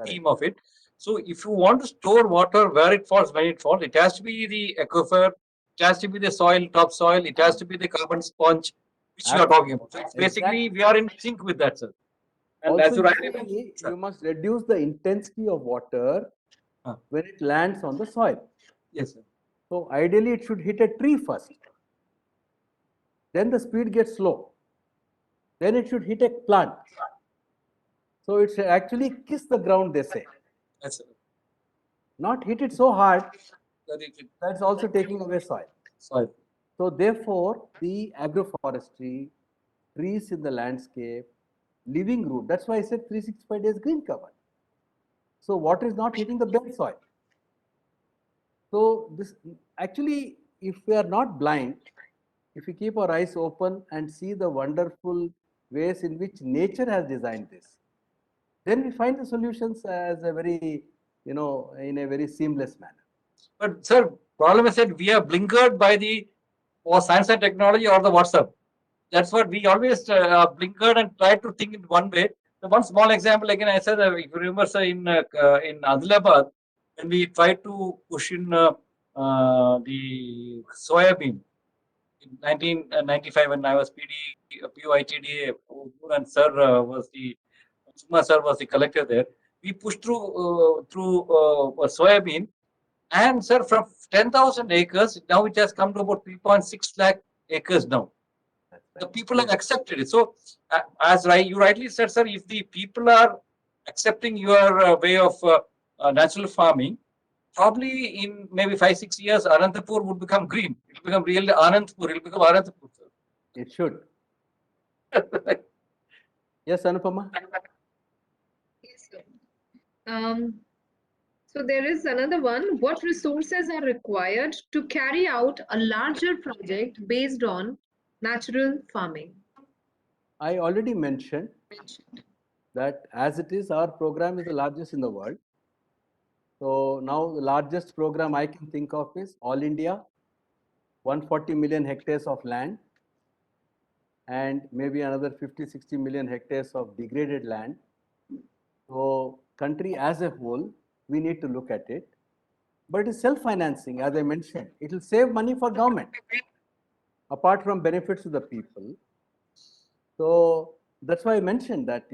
theme of it. So if you want to store water where it falls when it falls, it has to be the aquifer, it has to be the soil, topsoil, it has to be the carbon sponge, which we are talking about. So it's basically we are in sync with that, sir. And Also, as you rightly mentioned, you must reduce the intensity of water when it lands on the soil. Yes, sir. So ideally, it should hit a tree first. Then the speed gets slow. Then it should hit a plant. So it should actually kiss the ground, they say. Yes, sir. Not hit it so hard that that's also taking away soil. So therefore, the agroforestry, trees in the landscape, living root. That's why I said 365 days green cover. So water is not hitting the bed soil. So this actually, if we are not blind, if we keep our eyes open and see the wonderful ways in which nature has designed this, then we find the solutions as a very, in a very seamless manner. But sir, problem is that we are blinkered by the science and technology or the WhatsApp. That's what we always blinkered and try to think in one way. So one small example again, I said, if you remember, sir, in Adilabad, when we tried to push in the soybean in 1995 when I was PUITDA, and sir was the Suma sir was the collector there. We pushed through soybean, and sir, from 10,000 acres, now it has come to about 3.6 lakh acres now. The people have accepted it. So, as you rightly said, sir, if the people are accepting your way of natural farming, probably in maybe 5-6 years, Anantapur would become green. It will become really Anantapur. It will become Anantapur, sir. It should. Yes, Anupama? Yes, sir. So there is another one. What resources are required to carry out a larger project based on natural farming? I already mentioned that as it is, our program is the largest in the world. So now the largest program I can think of is All India, 140 million hectares of land, and maybe another 50-60 million hectares of degraded land. So country as a whole, we need to look at it. But it is self-financing, as I mentioned. It will save money for government, apart from benefits to the people. So that's why I mentioned that,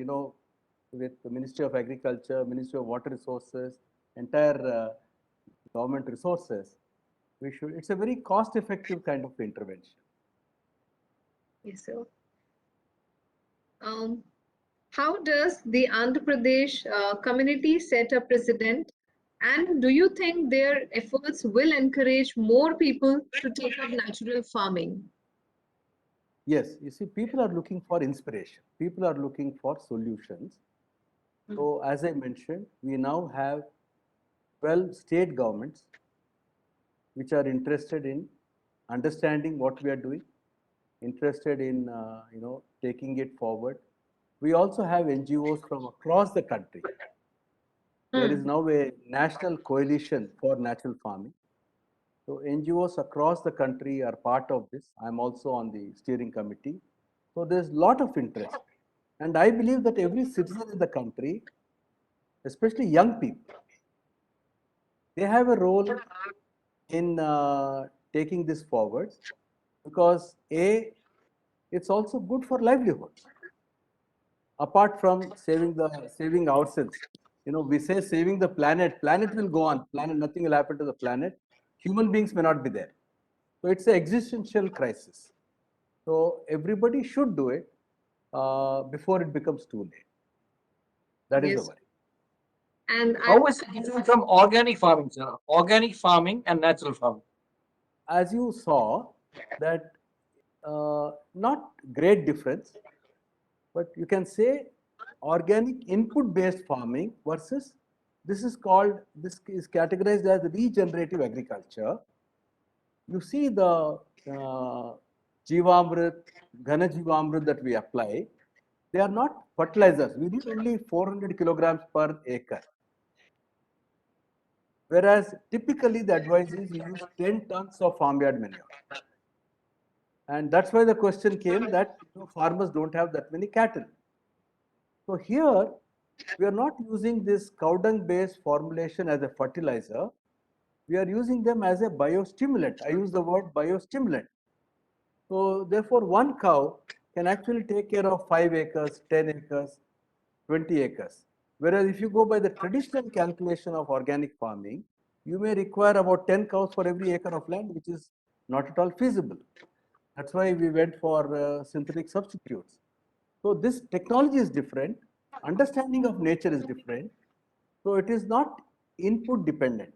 with the Ministry of Agriculture, Ministry of Water Resources, entire government resources, We should, it's a very cost effective kind of intervention. Yes, sir. How does the Andhra Pradesh community set a precedent? And do you think their efforts will encourage more people to take up natural farming? Yes, you see, people are looking for inspiration. People are looking for solutions. So, as I mentioned, we now have 12 state governments which are interested in understanding what we are doing, interested in taking it forward. We also have NGOs from across the country. There is now a national coalition for natural farming. So NGOs across the country are part of this. I'm also on the steering committee. So there's a lot of interest. And I believe that every citizen in the country, especially young people, they have a role in taking this forward, because it's also good for livelihoods. Apart from saving ourselves, we say saving the planet. Planet will go on. Nothing will happen to the planet. Human beings may not be there. So it's an existential crisis. So everybody should do it before it becomes too late. That is the Yes. worry. And How is it different from organic farming, sir? Organic farming and natural farming. As you saw, that not great difference, but you can say organic input based farming versus this is categorized as regenerative agriculture. You see the Jivamrit, Ghana Jivamrit that we apply, they are not fertilizers. We need only 400 kilograms per acre. Whereas typically the advice is you use 10 tons of farmyard manure. And that's why the question came that farmers don't have that many cattle. So here we are not using this cow dung based formulation as a fertilizer. We are using them as a biostimulant. I use the word biostimulant. So therefore one cow can actually take care of 5 acres, 10 acres, 20 acres. Whereas if you go by the traditional calculation of organic farming, you may require about 10 cows for every acre of land, which is not at all feasible. That's why we went for synthetic substitutes. So this technology is different, understanding of nature is different. So it is not input dependent.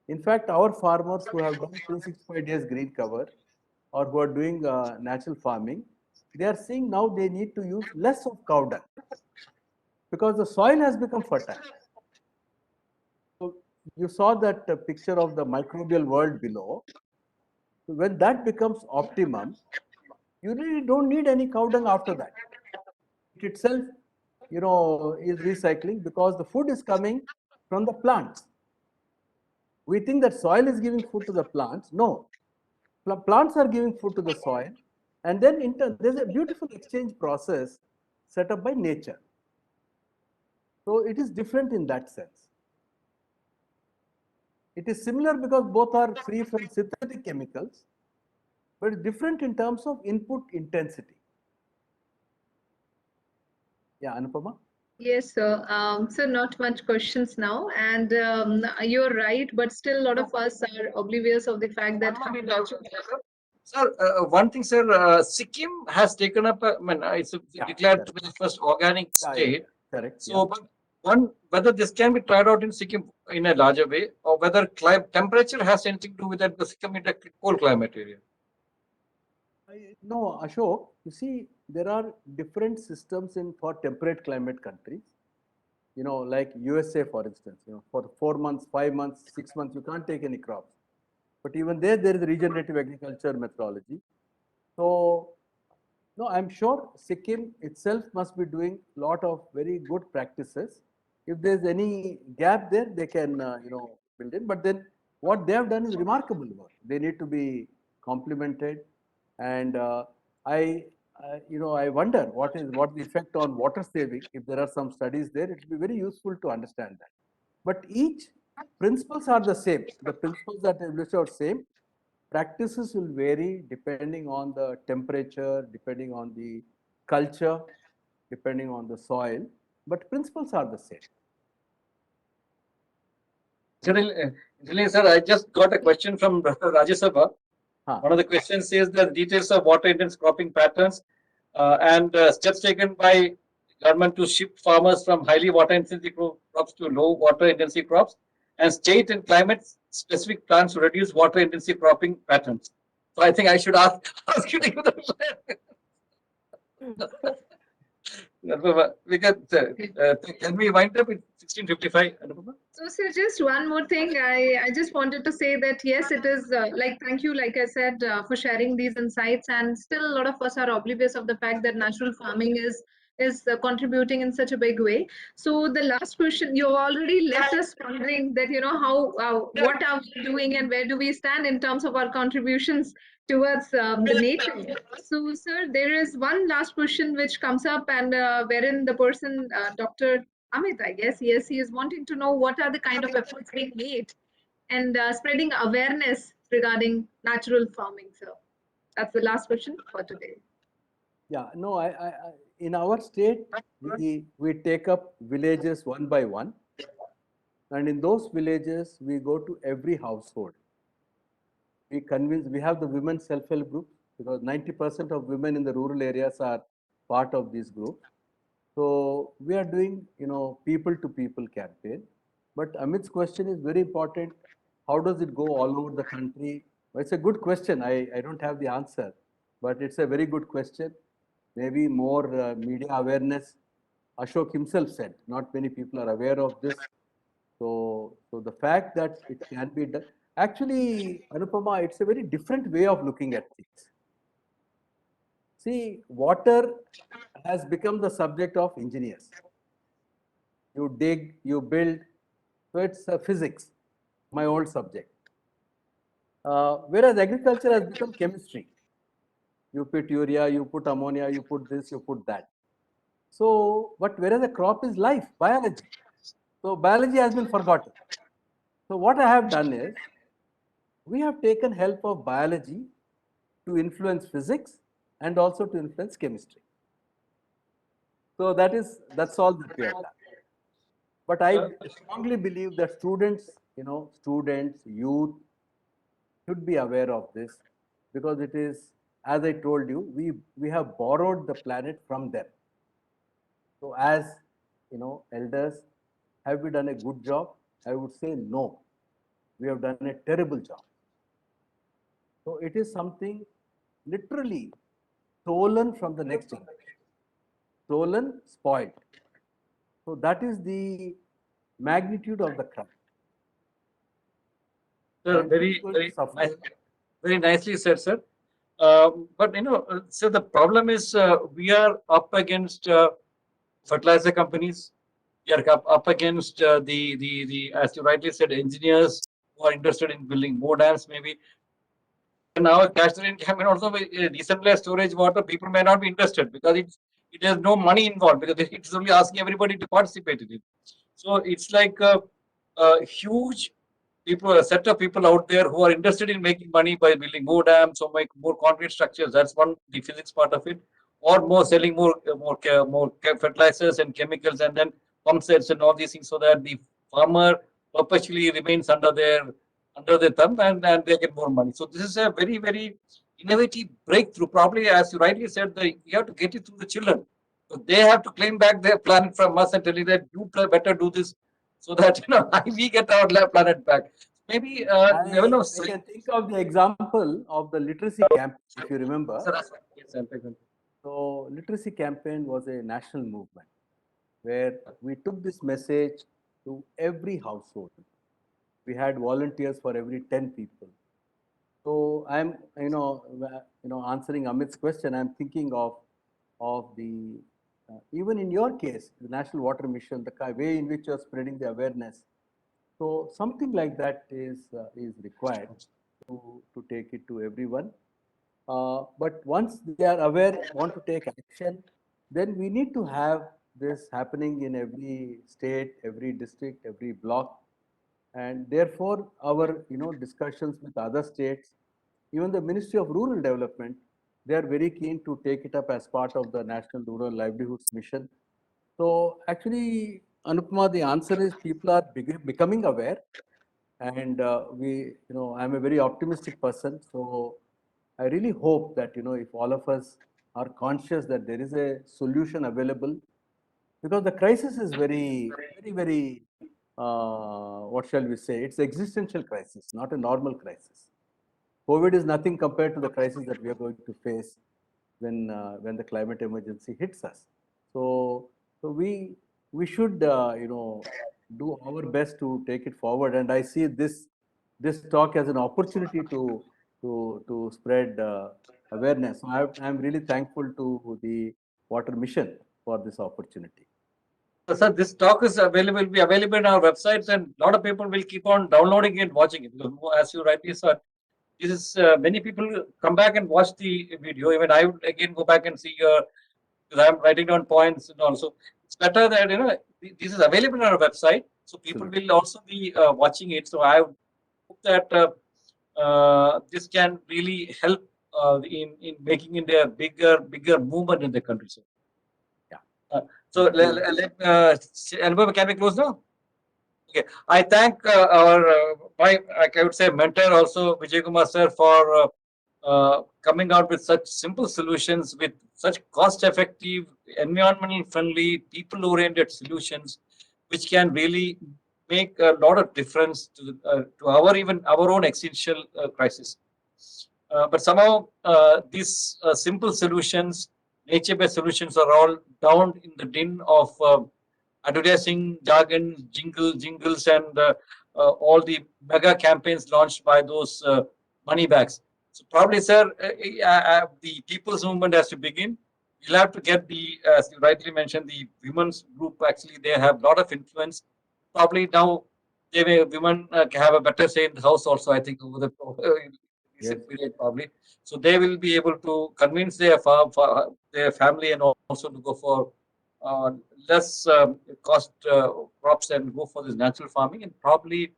In fact, our farmers who have done 365 days green cover or who are doing natural farming, they are saying now they need to use less of cow dung because the soil has become fertile. So you saw that picture of the microbial world below. So when that becomes optimum, you really don't need any cow dung after that. It itself, is recycling because the food is coming from the plants. We think that soil is giving food to the plants. No, plants are giving food to the soil, and then in turn there's a beautiful exchange process set up by nature. So it is different in that sense. It is similar because both are free from synthetic chemicals, but it's different in terms of input intensity. Yeah, Anupama? yes, sir. So not much questions now, and you're right, but still a lot of us are oblivious of the fact that Sir, one thing, sir, Sikkim has taken up, it's declared to be the first organic state. Correct. So, but whether this can be tried out in Sikkim in a larger way, or whether temperature has anything to do with that, the Sikkim is a cold climate area. No, Ashok, you see, there are different systems for temperate climate countries. Like USA, for instance, for 4 months, 5 months, 6 months, you can't take any crops. But even there is regenerative agriculture methodology. So, no, I'm sure Sikkim itself must be doing a lot of very good practices. If there's any gap there, they can, build in. But then what they have done is remarkable work. They need to be complimented. And I wonder what the effect on water saving. If there are some studies there, it will be very useful to understand that. But each principles are the same. The principles that I listed are same. Practices will vary depending on the temperature, depending on the culture, depending on the soil, but principles are the same. Certainly, sir, I just got a question from Rajya Sabha. Huh. One of the questions says the details of water intense cropping patterns and steps taken by government to shift farmers from highly water intensive crops to low water intensive crops, and state and climate specific plans to reduce water intensive cropping patterns. So I think I should ask, ask you to give the because can we wind up at 16:55? Anupama? So, sir, just one more thing. I just wanted to say that yes, it is like, thank you, like I said, for sharing these insights. And still, a lot of us are oblivious of the fact that natural farming is contributing in such a big way. So, the last question, you already left us wondering that, you know, how what are we doing and where do we stand in terms of our contributions towards the nature. So, sir, there is one last question which comes up, and wherein the person, Dr. Amit, I guess, yes, he is wanting to know what are the kind of efforts being made and spreading awareness regarding natural farming, sir. That's the last question for today. Yeah, no, in our state, we take up villages one by one. And in those villages, we go to every household. We have the women self-help group because 90% of women in the rural areas are part of this group. So we are doing, people to people campaign. But Amit's question is very important. How does it go all over the country? Well, it's a good question. I don't have the answer, but it's a very good question. Maybe more media awareness. Ashok himself said, not many people are aware of this. So the fact that it can be done, actually, Anupama, it's a very different way of looking at things. See, water has become the subject of engineers. You dig, you build, so it's physics, my old subject. Whereas agriculture has become chemistry. You put urea, you put ammonia, you put this, you put that. So, but whereas a crop is life, biology. So biology has been forgotten. So what I have done is, we have taken help of biology to influence physics and also to influence chemistry. So that's all that we have done. But I strongly believe that students, youth should be aware of this because it is, as I told you, we have borrowed the planet from them. So as elders, have we done a good job? I would say no. We have done a terrible job. So it is something literally stolen from the next generation. Stolen, spoiled. So that is the magnitude of the crime. Sir, And very, who's going very, to suffer? nice, very nicely said, sir. But so the problem is we are up against fertilizer companies. We are up against the as you rightly said, engineers who are interested in building more dams. Maybe now Castlereagh campaign also decentralized storage water. People may not be interested because it has no money involved because it's only asking everybody to participate in it. So it's like a huge people, a set of people out there who are interested in making money by building more dams or make more concrete structures. That's one, the physics part of it, or more selling more fertilizers and chemicals, and then pump sets and all these things, so that the farmer perpetually remains under their thumb and they get more money. So this is a very, very innovative breakthrough. Probably, as you rightly said, you have to get it through the children. So they have to claim back their planet from us and tell you that you better do this so that we get our planet back. Maybe I can think of the example of the literacy campaign, if you remember. Yes, sir. So literacy campaign was a national movement where we took this message to every household. We had volunteers for every 10 people. So I'm, answering Amit's question, I'm thinking of the, even in your case, the National Water Mission, the way in which you're spreading the awareness. So something like that is required to take it to everyone. But once they are aware, want to take action, then we need to have this happening in every state, every district, every block. And therefore, our discussions with other states, even the Ministry of Rural Development, they are very keen to take it up as part of the National Rural Livelihoods Mission. So actually, Anupama, the answer is people are becoming aware. and I'm a very optimistic person. So I really hope that, if all of us are conscious that there is a solution available, because the crisis is very, very, very, what shall we say? It's existential crisis, not a normal crisis. COVID is nothing compared to the crisis that we are going to face when the climate emergency hits us. So we should do our best to take it forward. And I see this talk as an opportunity to spread awareness. So I'm really thankful to the Water Mission for this opportunity. So, sir, this talk is available, will be available on our websites, and a lot of people will keep on downloading it, watching it. Because as you rightly said, this is many people come back and watch the video. Even I would again go back and see because I'm writing down points and also it's better that this is available on our website, so people will also be watching it. So I hope that this can really help in making India a bigger movement in the country. So yeah. So Anubhav, can we close now? Okay, I thank our my I would say mentor also Vijay Kumar sir for coming out with such simple solutions, with such cost-effective, environmental-friendly, people-oriented solutions, which can really make a lot of difference to our own existential crisis. But somehow these simple solutions, nature-based solutions, are all drowned in the din of advertising jargon, jingles, and all the mega campaigns launched by those money bags. So probably, sir, the people's movement has to begin. We'll have to get as you rightly mentioned, the women's group. Actually, they have a lot of influence. Probably now, women have a better say in the house also. I think over the recent period, probably. So they will be able to convince their family and also to go for less cost crops and go for this natural farming, and probably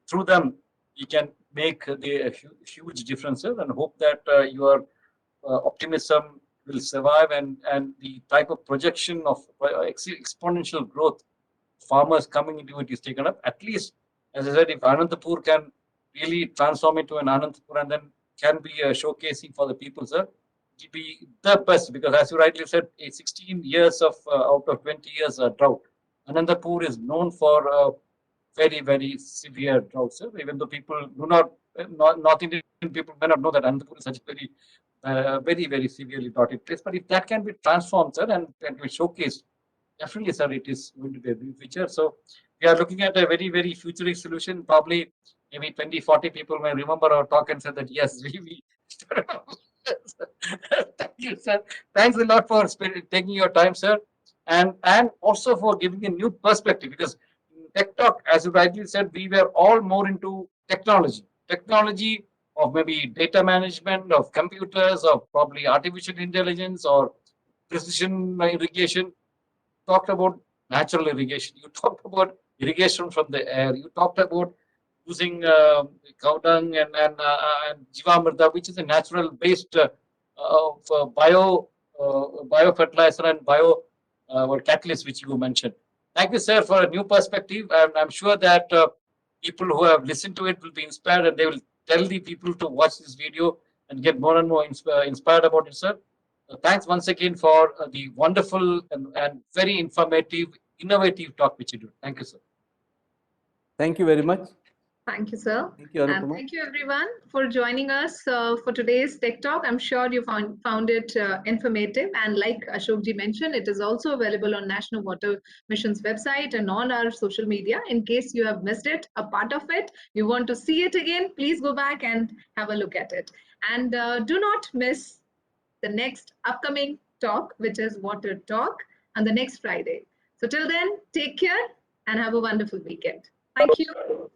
through them we can make the huge differences, and hope that your optimism will survive, and the type of projection of exponential growth farmers coming into it is taken up. At least, as I said, if Anantapur can really transform into an Anantapur and then can be a showcasing for the people, sir, it will be the best, because as you rightly said, 16 years of out of 20 years drought. Anantapur is known for very, very severe drought, sir. Even though people do not North Indian people may not know that Anantapur is such a very, very severely droughted place. But if that can be transformed, sir, and be showcased, definitely, sir, it is going to be a big feature. So we are looking at a very, very futuristic solution. Probably maybe 20, 40 people may remember our talk and say that, yes, we thank you, sir. Thanks a lot for taking your time, sir. And also for giving a new perspective, because in Tech Talk, as you rightly said, we were all more into technology of maybe data management, of computers, of probably artificial intelligence or precision irrigation. Talked about natural irrigation. You talked about irrigation from the air. You talked about using cow dung and Jivamrita, which is a natural based bio fertilizer and bio or catalyst, which you mentioned. Thank you, sir, for a new perspective. I'm sure that people who have listened to it will be inspired, and they will tell the people to watch this video and get more and more inspired about it, sir. Thanks once again for the wonderful and very informative, innovative talk which you do. Thank you, sir. Thank you very much. Thank you, sir. Thank you, Anupama. And thank you, everyone, for joining us for today's Tech Talk. I'm sure you found it informative. And like Ashokji mentioned, it is also available on National Water Mission's website and on our social media. In case you have missed it, a part of it, you want to see it again, please go back and have a look at it. And do not miss the next upcoming talk, which is Water Talk, on the next Friday. So till then, take care and have a wonderful weekend. Thank you.